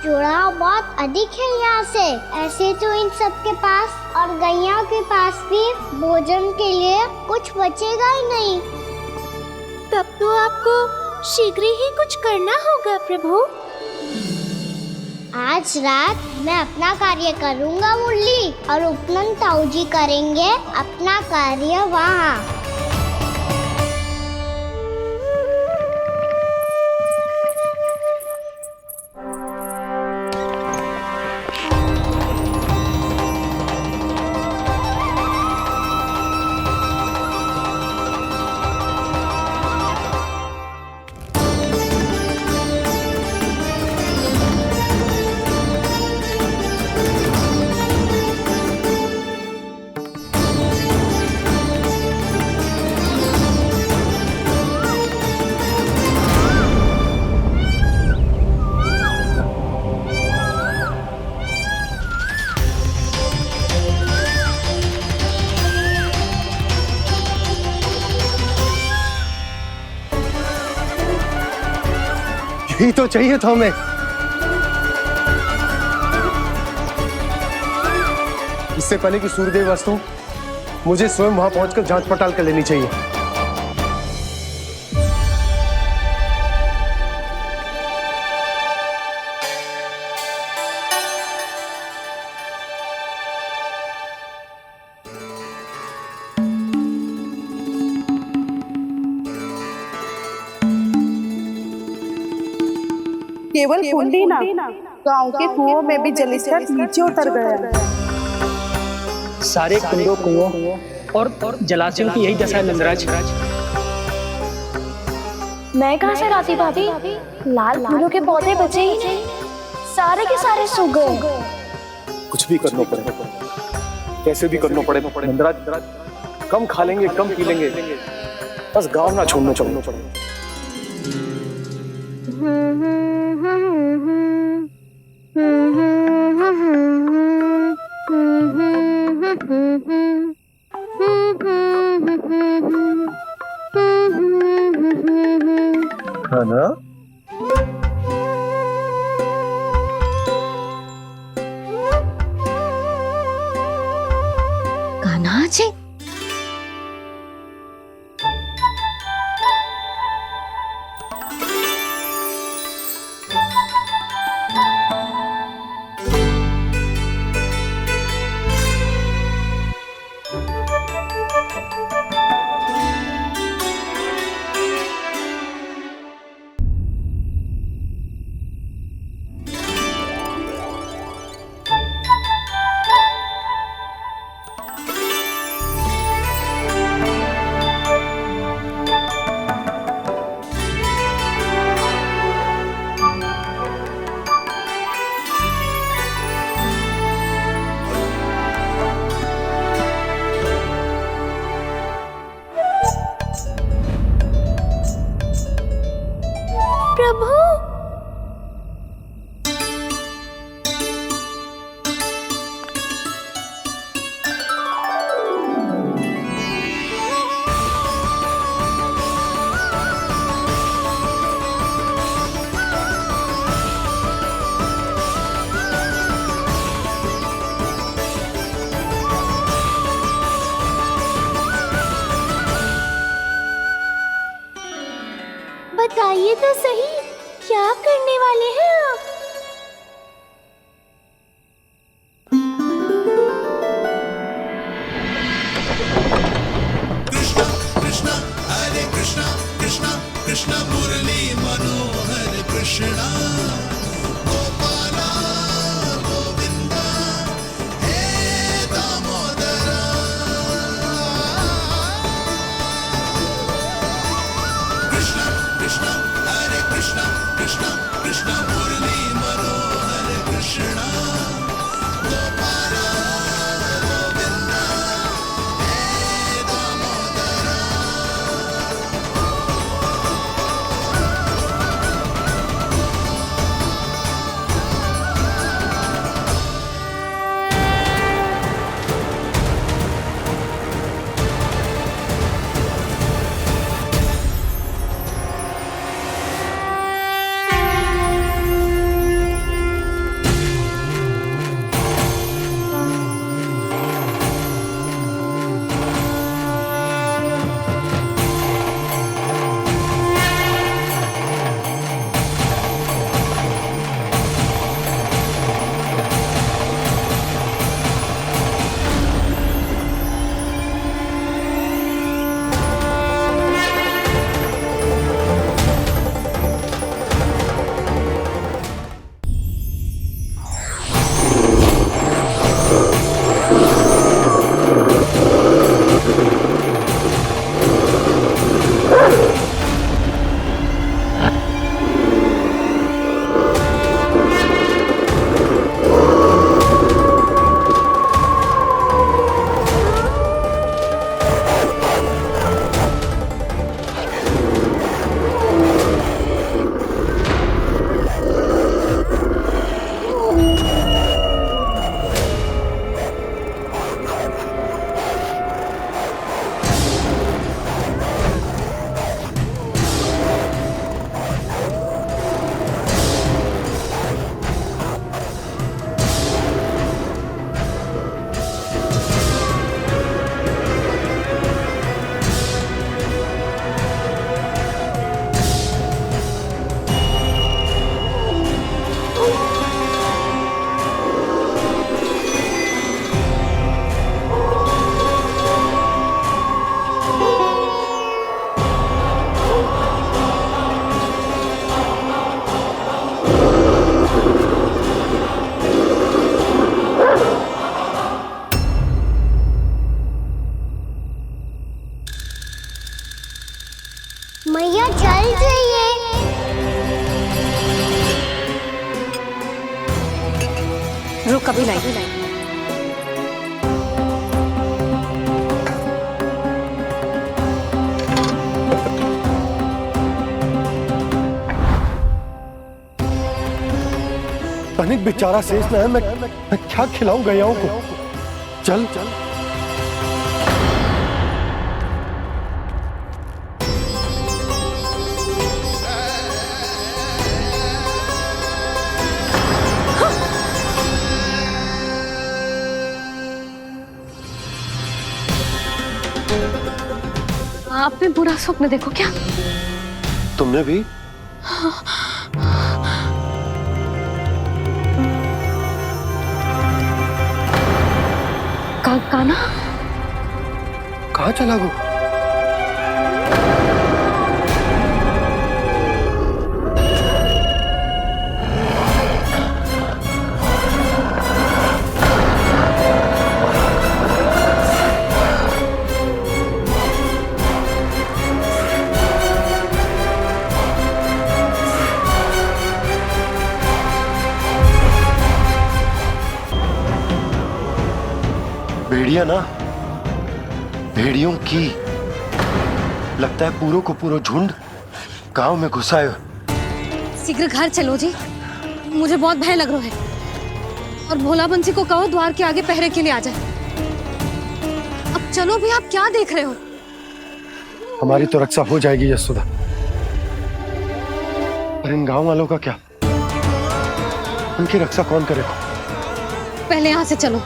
जुड़ाव बहुत अधिक है यहाँ से। ऐसे तो इन सब के पास और गैया के पास भी भोजन के लिए कुछ बचेगा ही नहीं। तब तो आपको शीघ्र ही कुछ करना होगा प्रभु। आज रात मैं अपना कार्य करूँगा मुरली, और उपनंद ताऊ जी करेंगे अपना कार्य वहाँ। यही तो चाहिए था हमें। इससे पहले कि सूर्यदेव वस्तु, मुझे स्वयं वहां पहुंचकर जांच पड़ताल कर लेनी चाहिए। केवल कुंडी ना, गांव के कुओं में भी जलस्तर नीचे उतर गया। सारे कुंडों, कुओं और जलाशयों की यही दशा है नंदराज। मैं कहाँ से लाती भाभी? लाल फूलों के पौधे बचे ही नहीं, सारे के सारे सूख गए। कुछ भी करना पड़े, कैसे भी करना पड़े नंदराज। कम खा लेंगे, कम पी लेंगे, बस गांव ना छोड़ना चाहिए। खाना कान्हा जी, प्रभु बताइए तो सही, क्या करने वाले हैं आप? कृष्णा हरे कृष्णा कृष्णा कृष्णा मुरली मनोहर कृष्णा गोपाला गोविंदा हे दामोदरा कृष्णा कृष्णा हरे कृष्णा कृष्णा कृष्णा मुरली मनोहर कृष्णा गोपाला गोविंदा हे दामोदरा मैया जल जाइए। रुक अभी लाई। तनिक बेचारा शेष न है, मैं क्या खिलाऊं गैयाओं को। चल चल। आपने बुरा स्वप्न देखो क्या? तुमने भी? काना कहाँ चला वो? भेड़िया ना, भेड़ियों की लगता है पूरों को पूरा झुंड गांव में घुसा है। शीघ्र घर चलो जी, मुझे बहुत भय लग रहा है। और भोला बंसी को कहो द्वार के आगे पहरे के लिए आ जाए। अब चलो भी, आप क्या देख रहे हो? हमारी तो रक्षा हो जाएगी यशोदा, पर इन गांव वालों का क्या? उनकी रक्षा कौन करेगा? पहले यहाँ से चलो।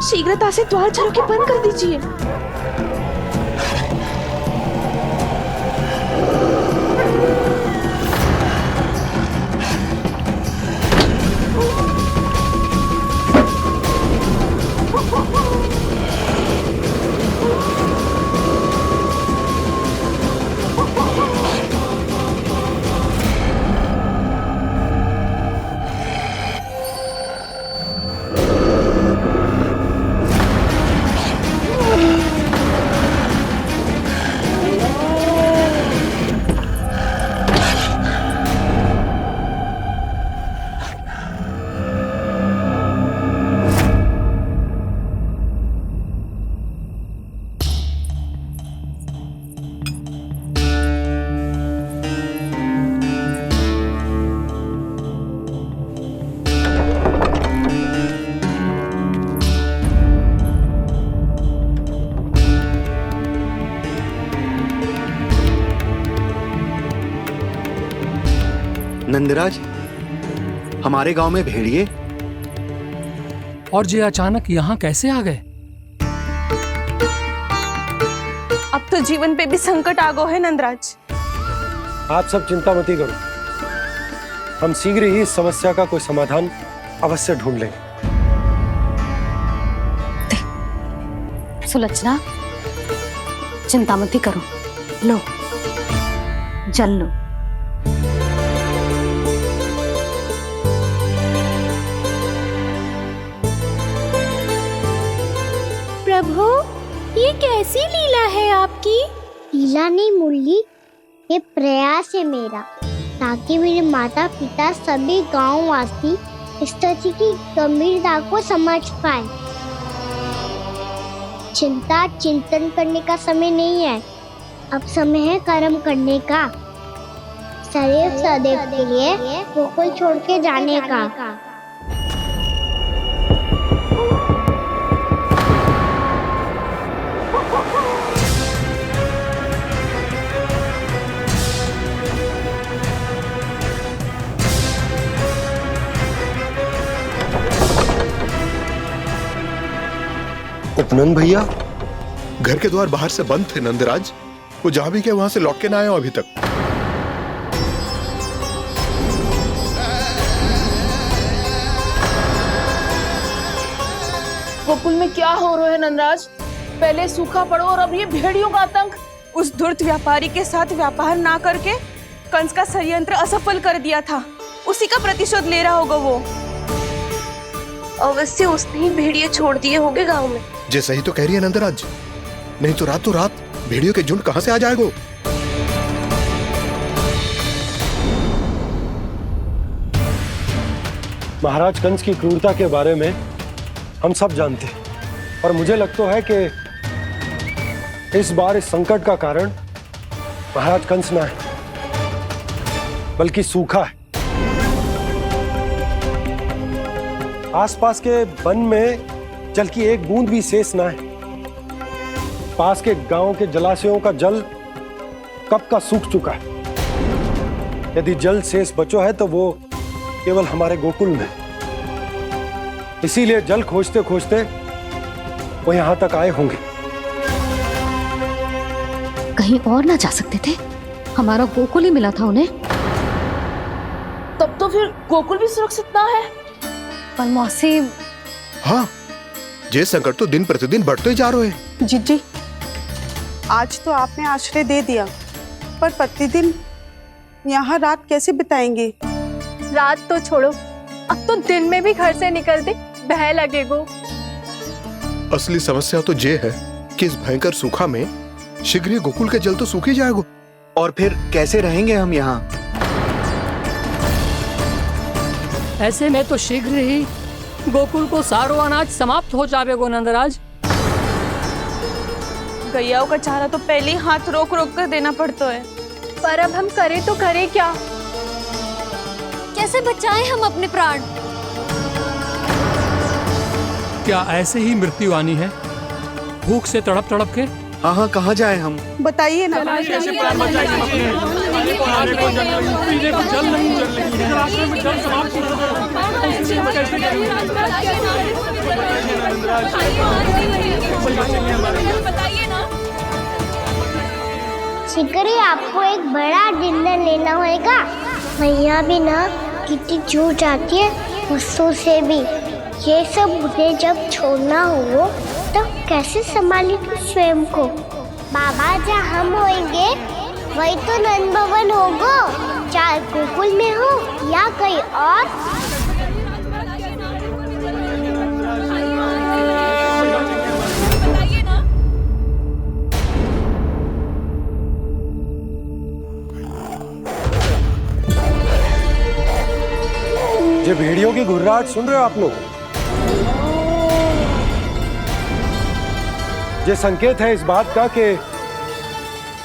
शीघ्रता से द्वार चारों के बंद कर दीजिए। नंदराज, हमारे गांव में भेड़िए और ये अचानक यहाँ कैसे आ गए? अब तो जीवन पे भी संकट आ गो है नंदराज। आप सब चिंता मत करो, हम शीघ्र ही इस समस्या का कोई समाधान अवश्य ढूंढ लेंगे। सुलक्षणा, चिंता मत करो, लो जल लो। प्रभु, ये कैसी लीला है आपकी? लीला नहीं मुरली, ये प्रयास है मेरा, ताकि मेरे माता पिता सभी गांव वासी इस स्थिति की गंभीरता को समझ पाए। चिंता चिंतन करने का समय नहीं है, अब समय है कर्म करने का, सदैव सदैव के लिए गोकुल छोड़ के जाने का। उपनंद भैया, घर के द्वार बाहर से बंद थे नंदराज, वो जहां भी गए वहां से लौट के ना आए हो अभी तक। गोकुल में क्या हो रहा है नंदराज? पहले सूखा पड़ो और अब ये भेड़ियों का आतंक। उस धूर्त व्यापारी के साथ व्यापार ना करके कंस का षड्यंत्र असफल कर दिया था, उसी का प्रतिशोध ले रहा होगा वो। अवश्य उसने ही भेड़िए छोड़ दिए होंगे गांव में। जे सही तो कह रही है नंदराज, नहीं तो रात भेड़ियों के झुंड कहां से आ जाएगा? महाराज कंस की क्रूरता के बारे में हम सब जानते हैं, और मुझे लगता है कि इस बार इस संकट का कारण महाराज कंस ना है, बल्कि सूखा है। आसपास के वन में जल की एक बूंद भी शेष ना है। पास के गांव के जलाशयों का जल कब का सूख चुका है। यदि जल शेष बचो है तो वो केवल हमारे गोकुल में। इसीलिए जल खोजते खोजते वो यहां तक आए होंगे। कहीं और ना जा सकते थे? हमारा गोकुल ही मिला था उन्हें। तब तो फिर गोकुल भी सुरक्षित ना है। पर मौसी, हाँ, ये संकट तो दिन प्रतिदिन बढ़ते जा रहे हैं। जीजी, आज तो आपने आश्रय दे दिया, पर प्रतिदिन यहाँ रात कैसे बिताएंगे? रात तो छोड़ो, अब तो दिन में भी घर से निकलते भय लगेगो। असली समस्या तो ये है कि इस भयंकर सूखा में शीघ्र ही गोकुल के जल तो सूख ही जाएगा। और फिर कैसे रहेंगे हम यहाँ? ऐसे में तो शीघ्र ही गोकुल को सारो अनाज समाप्त हो जाएगो नंदराज। गैयाओं का चारा तो पहले ही हाथ रोक रोक कर देना पड़ता है। पर अब हम करें तो करें क्या? कैसे बचाएं हम अपने प्राण? क्या ऐसे ही मृत्यु आनी है, भूख से तड़प तड़प के? हाँ हाँ, कहाँ जाए हम? बताइए ना। कैसे प्राण बचाएं हम अपने? पीने को जल नहीं, जल नहीं है, रास्ते में जल समाप्त हो गया। शीघ्र ही आपको एक बड़ा डिनर लेना होगा। मैया भी ना कितनी जूझ जाती है गुस्सों से भी। ये सब उन्हें जब छोड़ना हो तो कैसे संभालेंगे स्वयं को? बाबा जहाँ हम होंगे वही तो नंद भवन होगा, चाहे गोकुल में हो या कहीं और। ये भेड़ियों की घुर्राहट सुन रहे हो आप लोग? ये संकेत है इस बात का कि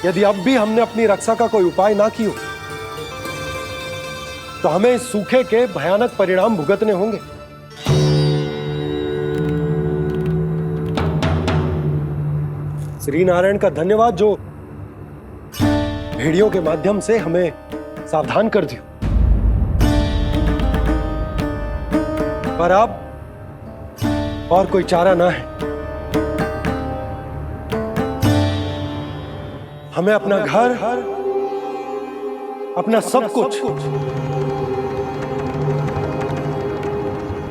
यदि अब भी हमने अपनी रक्षा का कोई उपाय ना किया तो हमें इस सूखे के भयानक परिणाम भुगतने होंगे। श्री नारायण का धन्यवाद जो भेड़ियों के माध्यम से हमें सावधान कर दिया। पर अब और कोई चारा ना है। हमें अपना घर, अपना सब कुछ,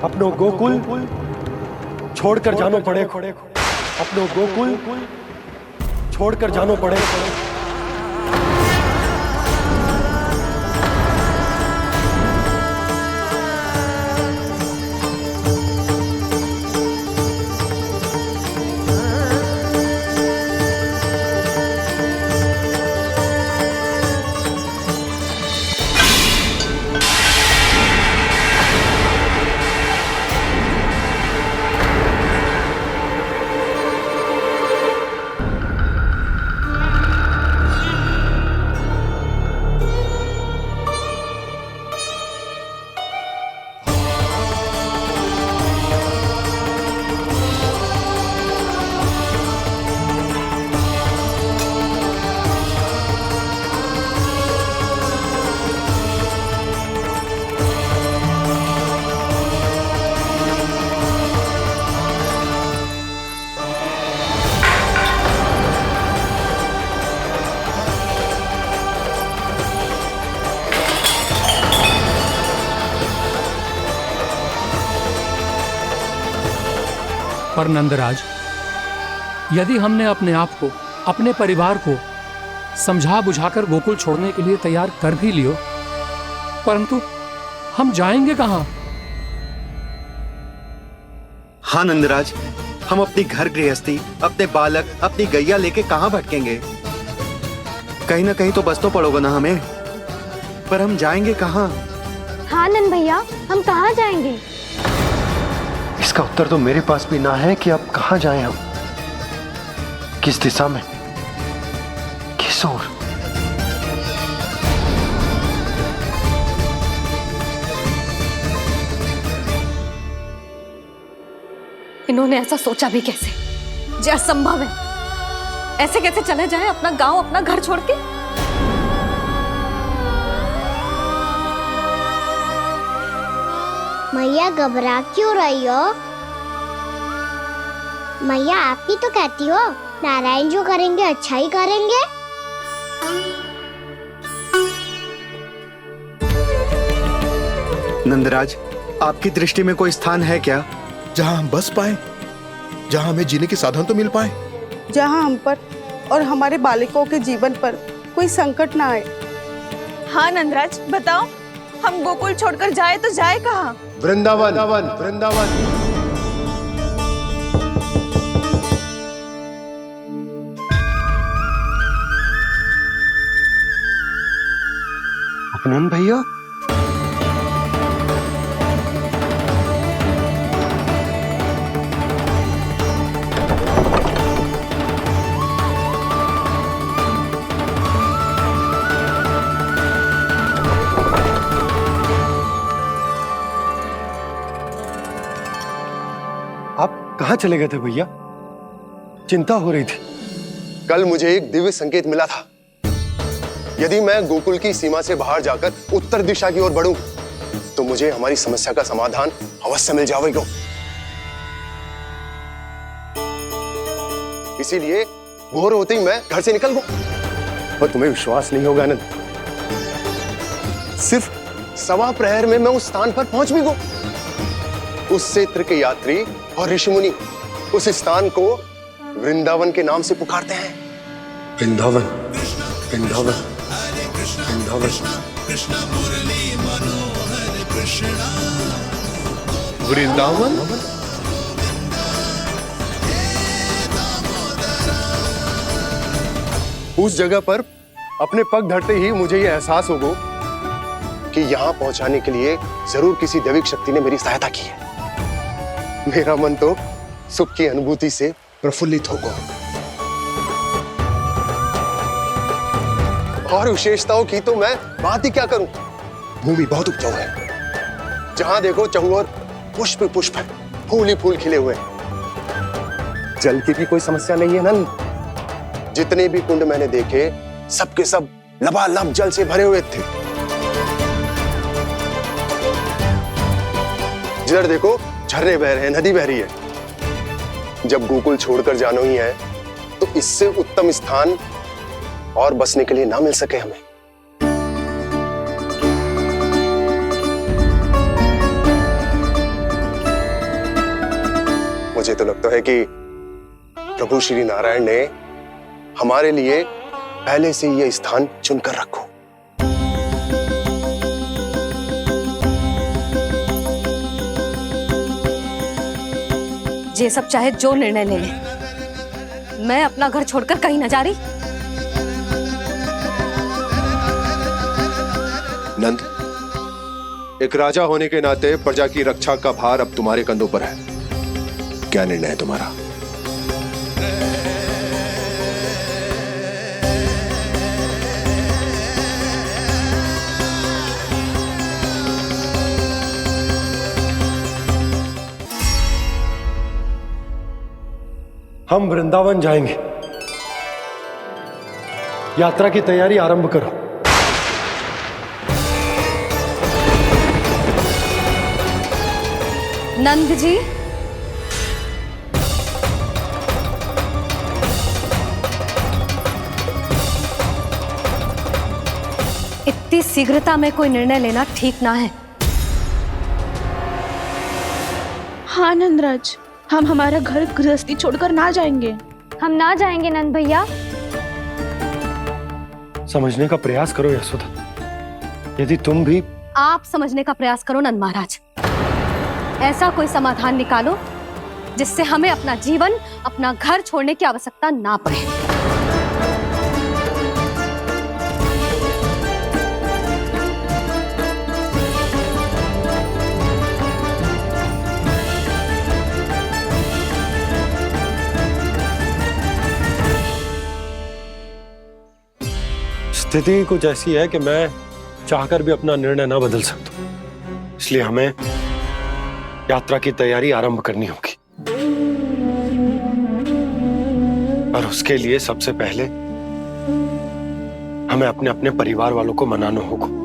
अपनो गोकुल छोड़कर जानो पड़ेगा। अपनो गोकुल छोड़कर जानो पड़ेगा। पर नंदराज, यदि हमने अपने आप को, अपने परिवार को समझा बुझाकर गोकुल छोड़ने के लिए तैयार कर भी लियो, परंतु हम जाएंगे कहां? हाँ नंदराज, हम अपनी घर गृहस्थी, अपने बालक, अपनी गैया लेके कहां भटकेंगे? कहीं ना कहीं तो बस तो पड़ोगे ना हमें। पर हम जाएंगे कहां? हाँ नंद भैया, हम कहाँ जाएंगे? इसका उत्तर तो मेरे पास भी ना है कि अब कहाँ जाएं हम, किस दिशा में, किस ओर। इन्होंने ऐसा सोचा भी कैसे? जो असंभव है। ऐसे कैसे चले जाएं अपना गांव, अपना घर छोड़ के? मैया घबरा क्यों रही हो? मैया आप ही तो कहती हो नारायण जो करेंगे अच्छा ही करेंगे। नंदराज, आपकी दृष्टि में कोई स्थान है क्या जहां हम बस पाए, जहां हमें जीने के साधन तो मिल पाए, जहाँ हम पर और हमारे बालकों के जीवन पर कोई संकट ना आए। हाँ नंदराज, बताओ हम गोकुल छोड़कर जाए तो जाए कहाँ? वृंदावन, वृंदावन। अपनन भैया, आप कहाँ चले गए थे भैया? चिंता हो रही थी। कल मुझे एक दिव्य संकेत मिला था। यदि मैं गोकुल की सीमा से बाहर जाकर उत्तर दिशा की ओर बढ़ूं, तो मुझे हमारी समस्या का समाधान अवश्य मिल जाएगा। इसीलिए भोर होते ही मैं घर से निकल गया। और तुम्हें विश्वास नहीं होगा आनंद, सिर्फ सवा प्रहर में मैं उस स्थान पर पहुंच भी गया। उस क्षेत्र के यात्री और ऋषिमुनि उस स्थान को वृंदावन के नाम से पुकारते हैं। वृंदावन, वृंदावन, वृंदावन। वृंदावन? उस जगह पर अपने पग धरते ही मुझे यह एहसास होगा कि यहां पहुंचाने के लिए जरूर किसी दैविक शक्ति ने मेरी सहायता की है। मेरा मन तो सुख की अनुभूति से प्रफुल्लित होगा। और विशेषताओं की तो मैं बात ही क्या करूं। भूमि बहुत उपजाऊ है, जहां देखो चहुओर पुष्प पुष्प है, फूल ही फूल खिले हुए। जल की भी कोई समस्या नहीं है नंद। जितने भी कुंड मैंने देखे सबके सब लबालब जल से भरे हुए थे। जिधर देखो झरने बह रहे हैं, नदी बह रही है। जब गोकुल छोड़कर जाना ही है तो इससे उत्तम स्थान और बसने के लिए ना मिल सके हमें। मुझे तो लगता है कि प्रभु श्री नारायण ने हमारे लिए पहले से यह स्थान चुनकर रखो। ये सब चाहे जो निर्णय ले ले, मैं अपना घर छोड़कर कहीं न जा रही। नंद, एक राजा होने के नाते प्रजा की रक्षा का भार अब तुम्हारे कंधों पर है। क्या निर्णय है तुम्हारा? हम वृंदावन जाएंगे। यात्रा की तैयारी आरंभ करो। नंद जी, इतनी शीघ्रता में कोई निर्णय लेना ठीक ना है। हाँ नंदराज, हम हमारा घर गृहस्थी छोड़कर ना जाएंगे। हम ना जाएंगे नंद भैया। समझने का प्रयास करो यशोदा। यदि तुम भी आप समझने का प्रयास करो नंद महाराज। ऐसा कोई समाधान निकालो जिससे हमें अपना जीवन, अपना घर छोड़ने की आवश्यकता ना पड़े। स्थिति कुछ ऐसी है कि मैं चाहकर भी अपना निर्णय ना बदल सकता, इसलिए हमें यात्रा की तैयारी आरंभ करनी होगी। और उसके लिए सबसे पहले हमें अपने अपने परिवार वालों को मनाना होगा।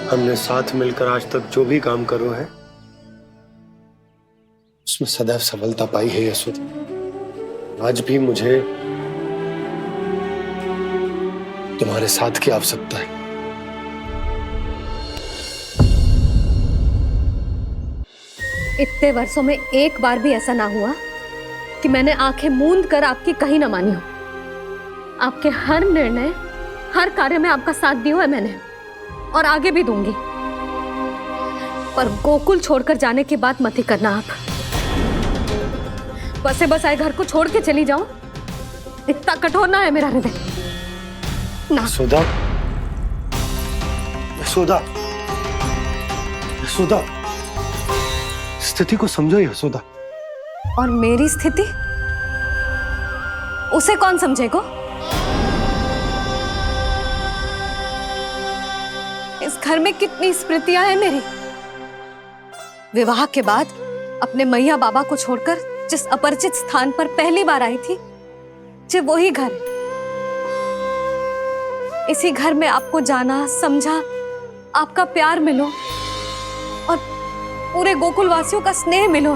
हमने साथ मिलकर आज तक जो भी काम करो है उसमें सदैव सफलता पाई है यशोदा। आज भी मुझे तुम्हारे साथ की आवश्यकता है। इतने वर्षों में एक बार भी ऐसा ना हुआ कि मैंने आंखें मूंद कर आपकी कहीं ना मानी हो। आपके हर निर्णय, हर कार्य में आपका साथ दिया है मैंने, और आगे भी दूंगी। पर गोकुल छोड़कर जाने की बात मत ही करना आप। बसे बसाए घर को छोड़ के चली जाऊं, इतना कठोर ना है मेरा हृदय ना। यशोदा, यशोदा, यशोदा, स्थिति को समझो यशोदा। और मेरी स्थिति उसे कौन समझेगा? इस घर में कितनी स्मृतियां हैं मेरी। विवाह के बाद अपने मैया बाबा को छोड़कर जिस अपरिचित स्थान पर पहली बार आई थी, जो वही घर है। इसी घर में आपको जाना, समझा, आपका प्यार मिलो और पूरे गोकुल वासियों का स्नेह मिलो।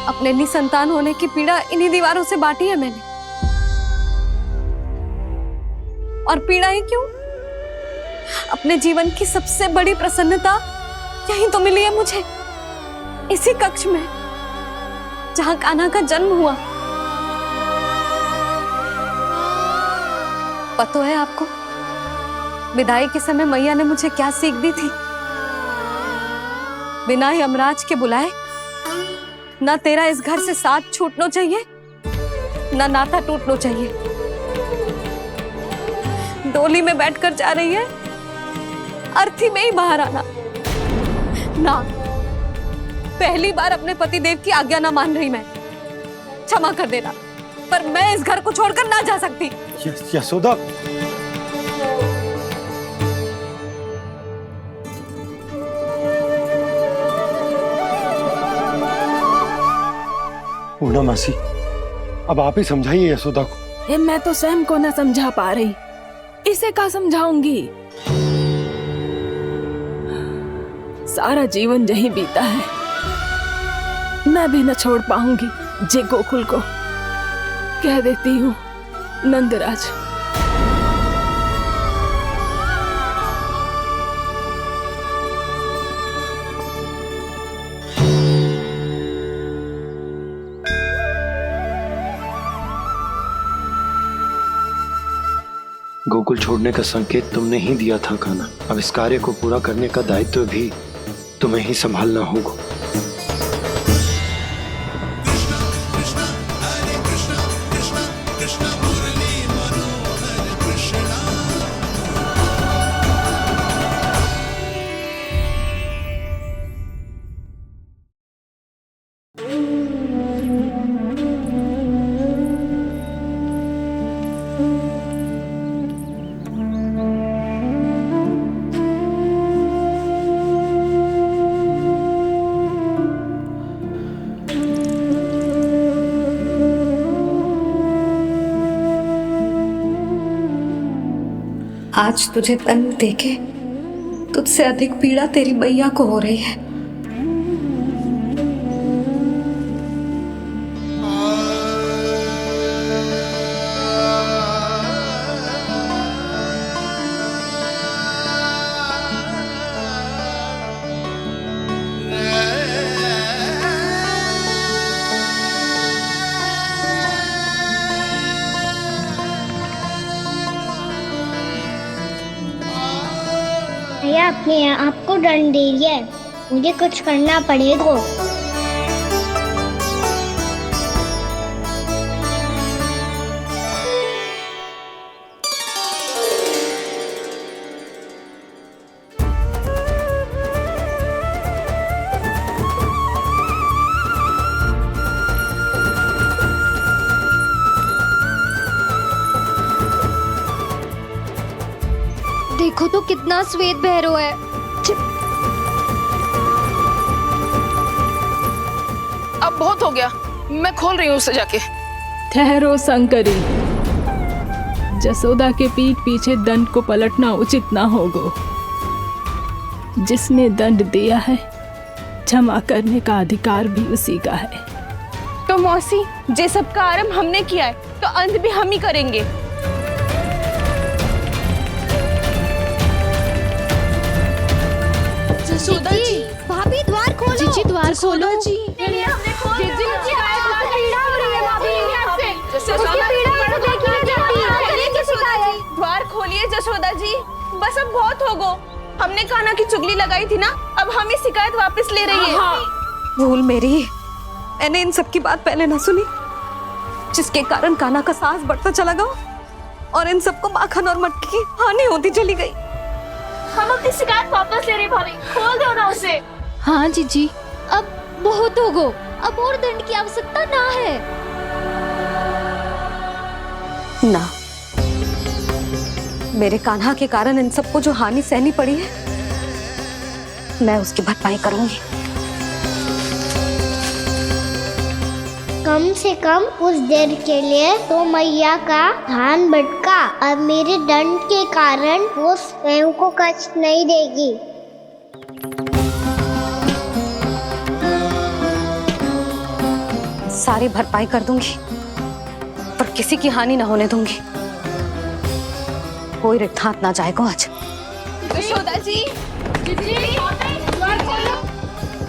अपने निसंतान होने की पीड़ा इन्हीं दीवारों से बांटी है मैंने। और पीड़ा ही क्यों? अपने जीवन की सबसे बड़ी प्रसन्नता यही तो मिली है मुझे, इसी कक्ष में जहां कान्हा का जन्म हुआ। पता है आपको विदाई के समय मैया ने मुझे क्या सीख दी थी? बिना ही यमराज के बुलाए ना तेरा इस घर से साथ छूटना चाहिए, ना नाता टूटना चाहिए। डोली में बैठकर जा रही है, अर्थी में ही बाहर आना ना। पहली बार अपने पतिदेव की आज्ञा ना मान रही मैं, क्षमा कर देना, पर मैं इस घर को छोड़कर ना जा सकती। यशोदा, पूर्णा मासी, अब आप ही समझाइए यशोदा को। ये मैं तो स्वयं को न समझा पा रही, इसे क्या समझाऊंगी? सारा जीवन यही बीता है, मैं भी न छोड़ पाऊंगी जे गोकुल को। कह देती हूँ नंदराज। गोकुल छोड़ने का संकेत तुमने ही दिया था कान्हा। अब इस कार्य को पूरा करने का दायित्व भी तुम्हें ही संभालना होगा। आज तुझे तन देके तुझसे अधिक पीड़ा तेरी मैया को हो रही है। मैया अपने आप को दंड दे रही है, मुझे कुछ करना पड़ेगा। देखो तो कितना श्वेत भैरव है। अब बहुत हो गया, मैं खोल रही हूँ उसे जाके। ठहरो शंकरी, जसोदा के पीठ पीछे दंड को पलटना उचित ना होगा। जिसने दंड दिया है क्षमा करने का अधिकार भी उसी का है। तो मौसी, जे सब का आरंभ हमने किया है तो अंत भी हम ही करेंगे। जसोदा जी, भाभी द्वार खोलो। जीजी द्वार खोलो। जी द्वार खोलिए जसोदा जी, बस अब बहुत हो गो। हमने कान्हा की चुगली लगाई थी ना, अब हम ये शिकायत वापस ले रही है। भूल मेरी, मैंने इन सब की बात पहले ना सुनी, जिसके कारण कान्हा का साहस बढ़ता चला गया और इन सबको माखन और मटकी की हानि होती चली गई। हम अपनी शिकायत वापस ले रहे भाभी, खोल दो ना उसे। हाँ जीजी, अब बहुत हो गो, अब और दंड की आवश्यकता ना है। ना, मेरे कान्हा के कारण इन सबको जो हानि सहनी पड़ी है, मैं उसकी भरपाई करूंगी। कम से कम उस देर के लिए तो मैया का ध्यान भटका, अब मेरे दंड के कारण वो स्वयं को कष्ट नहीं देगी। सारी भरपाई कर दूंगी, पर किसी की हानि ना होने दूंगी। कोई रिक्त हाथ ना जाएगा आज। जसोदा जी,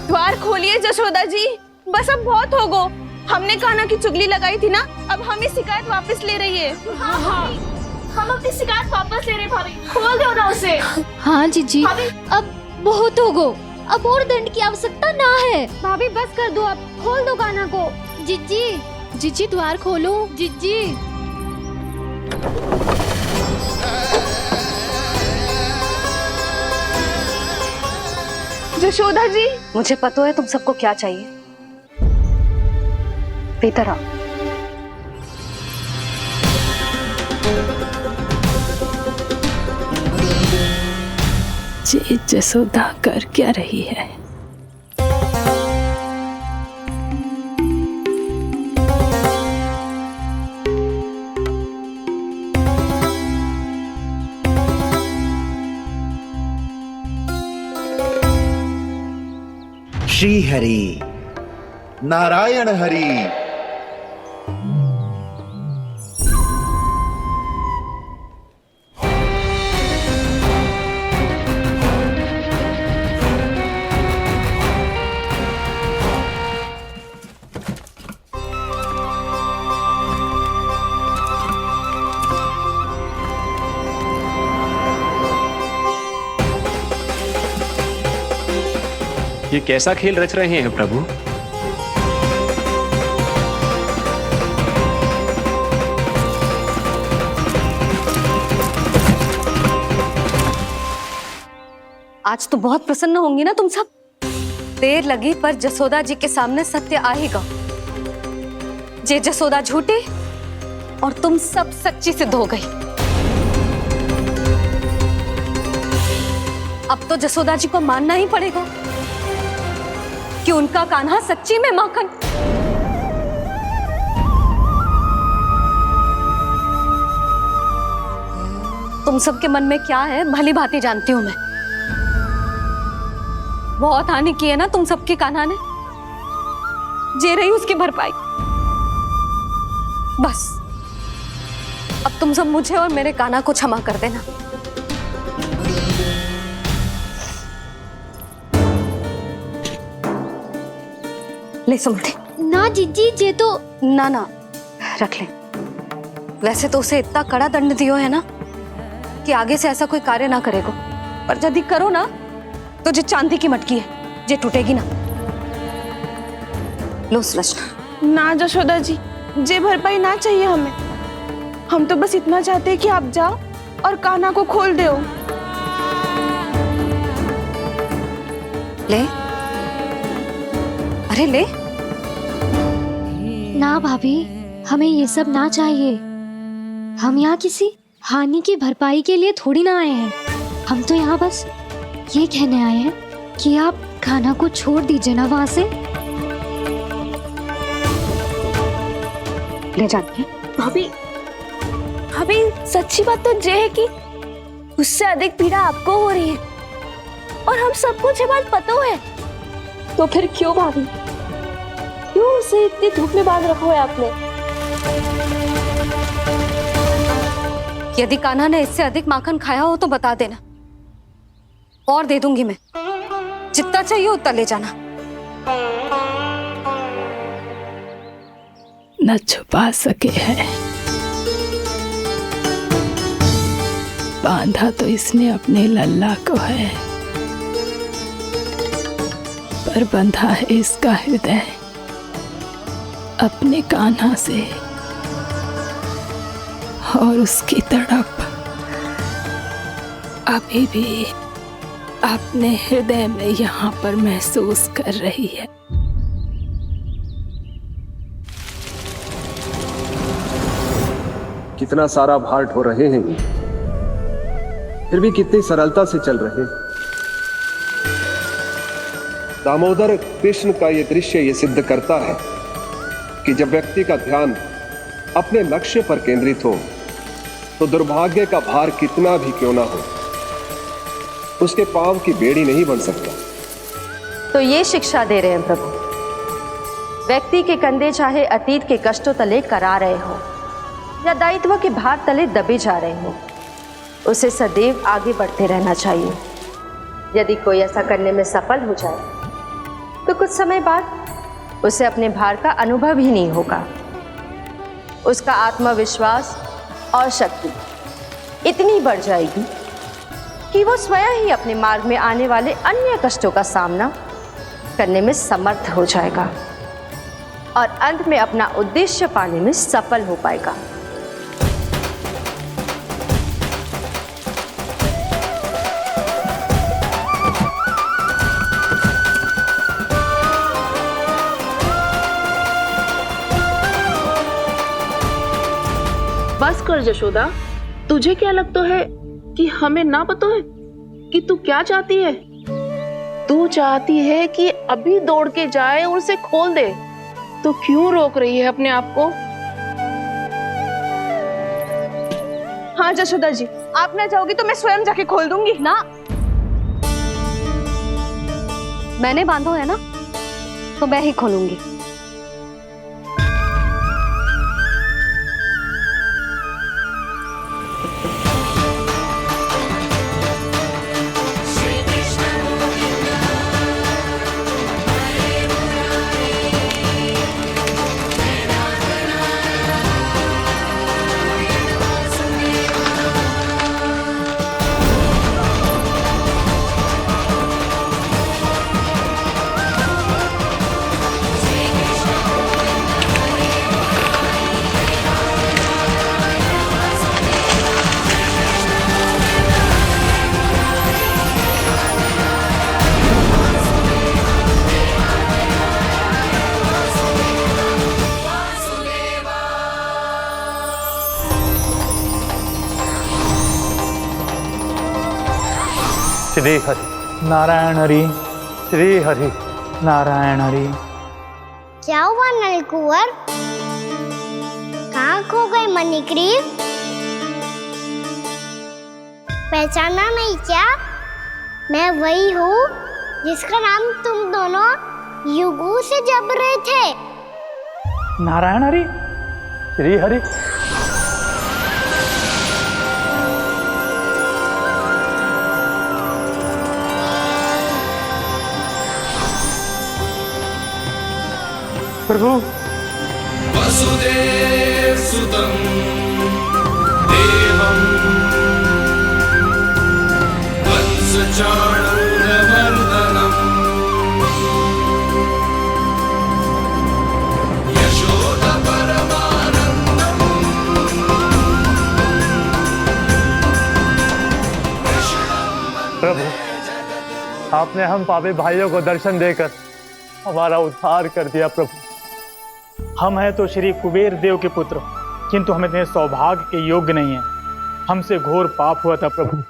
द्वार खोलिए जसोदा जी, बस अब बहुत हो गो। हमने कान्हा की चुगली लगाई थी ना, अब हम ये शिकायत वापस ले रही है। हम अपनी शिकायत वापस ले रहे भाभी, खोल दो ना उसे। हाँ जीजी, अब बहुत हो गो, अब और दंड की आवश्यकता ना है। भाभी बस कर दो, अब खोल दो कान्हा को। जीजी, जीजी द्वार खोलो। जीजी जशोदा जी, मुझे पता है तुम सबको क्या चाहिए। भीतर आओ। जे जसोदा कर क्या रही है? श्री हरि नारायण हरि। ये कैसा खेल रच रहे हैं प्रभु? आज तो बहुत प्रसन्न होंगी ना तुम सब। देर लगी पर जसोदा जी के सामने सत्य आएगा। जे जसोदा झूठी और तुम सब सच्ची सिद्ध हो गई। अब तो जसोदा जी को मानना ही पड़ेगा कि उनका कान्हा सच्ची में माखन। तुम सबके मन में क्या है भली भांति जानती हूं मैं। बहुत हानि की है ना तुम सबकी कान्हा ने, जे रही उसकी भरपाई। बस अब तुम सब मुझे और मेरे कान्हा को क्षमा कर देना। ले सुमति। ना जीजी, जे तो ना ना रख ले। वैसे तो उसे इतना कड़ा दंड दियो है ना कि आगे से ऐसा कोई कार्य ना करेगा। पर यदि करो ना तो जे चांदी की मटकी है जे टूटेगी ना। लो सुलक्षणा। ना जशोदा जी, जे भरपाई ना चाहिए हमें। हम तो बस इतना चाहते हैं कि आप जाओ और कान्हा को खोल दो। ले, अरे ले। ना भाभी, हमें ये सब ना चाहिए। हम यहाँ किसी हानि की भरपाई के लिए थोड़ी ना आए हैं। हम तो यहाँ बस ये कहने आए हैं कि आप कान्हा को छोड़ दीजिए ना वहां से। ले जाती है। भाभी, भाभी सच्ची बात तो ये है कि उससे अधिक पीड़ा आपको हो रही है और हम सबको ये बात पता है। तो फिर क्यों भाभी, क्यों उसे इतनी धूप में बांध रखा है आपने? यदि कान्हा ने इससे अधिक माखन खाया हो तो बता देना, और दे दूंगी मैं। जितना चाहिए उतना ले जाना। न छुपा सके है, बांधा तो इसने अपने लल्ला को है, पर बंधा है इसका हृदय अपने कान्हा से। और उसकी तड़प अभी भी अपने हृदय में यहाँ पर महसूस कर रही है। कितना सारा भार ढो रहे हैं, फिर भी कितनी सरलता से चल रहे हैं। दामोदर कृष्ण का यह दृश्य ये सिद्ध करता है कि जब व्यक्ति का ध्यान अपने लक्ष्य पर केंद्रित हो तो दुर्भाग्य का भार कितना भी क्यों ना हो, उसके पांव की बेड़ी नहीं बन सकता। तो ये शिक्षा दे रहे हैं प्रभु। व्यक्ति के कंधे चाहे अतीत के कष्टों तले करा रहे हो या दायित्व के भार तले दबे जा रहे हो, उसे सदैव आगे बढ़ते रहना चाहिए। यदि कोई ऐसा करने में सफल हो जाए तो कुछ समय बाद उसे अपने भार का अनुभव ही नहीं होगा। उसका आत्मविश्वास और शक्ति इतनी बढ़ जाएगी कि वो स्वयं ही अपने मार्ग में आने वाले अन्य कष्टों का सामना करने में समर्थ हो जाएगा और अंत में अपना उद्देश्य पाने में सफल हो पाएगा। बस कर जशोदा, तुझे क्या लगता है कि हमें ना पता है कि तू क्या चाहती है? तू चाहती है कि अभी दौड़ के जाए और उसे खोल दे, तो क्यों रोक रही है अपने आप को? हाँ जशोदा जी, आप ना जाओगी तो मैं स्वयं जाके खोल दूंगी। ना, मैंने बांधो है ना, तो मैं ही खोलूंगी। श्री हरि नारायण हरि, श्री हरि नारायण हरि। क्या हुआ नलकुंवर? कहाँ खो गए मणिग्रीव? पहचाना नहीं क्या? मैं वही हूँ जिसका नाम तुम दोनों युगों से जप रहे थे। नारायण हरि, श्री हरि। प्रभु, वसुदेव सुतं देवं वत्स पंचाननमर्दनम् प्रभु, आपने हम पापी भाइयों को दर्शन देकर हमारा उद्धार कर दिया। प्रभु, हम हैं तो श्री कुबेर देव के पुत्र, किंतु हम इतने सौभाग्य के योग्य नहीं हैं। हमसे घोर पाप हुआ था प्रभु।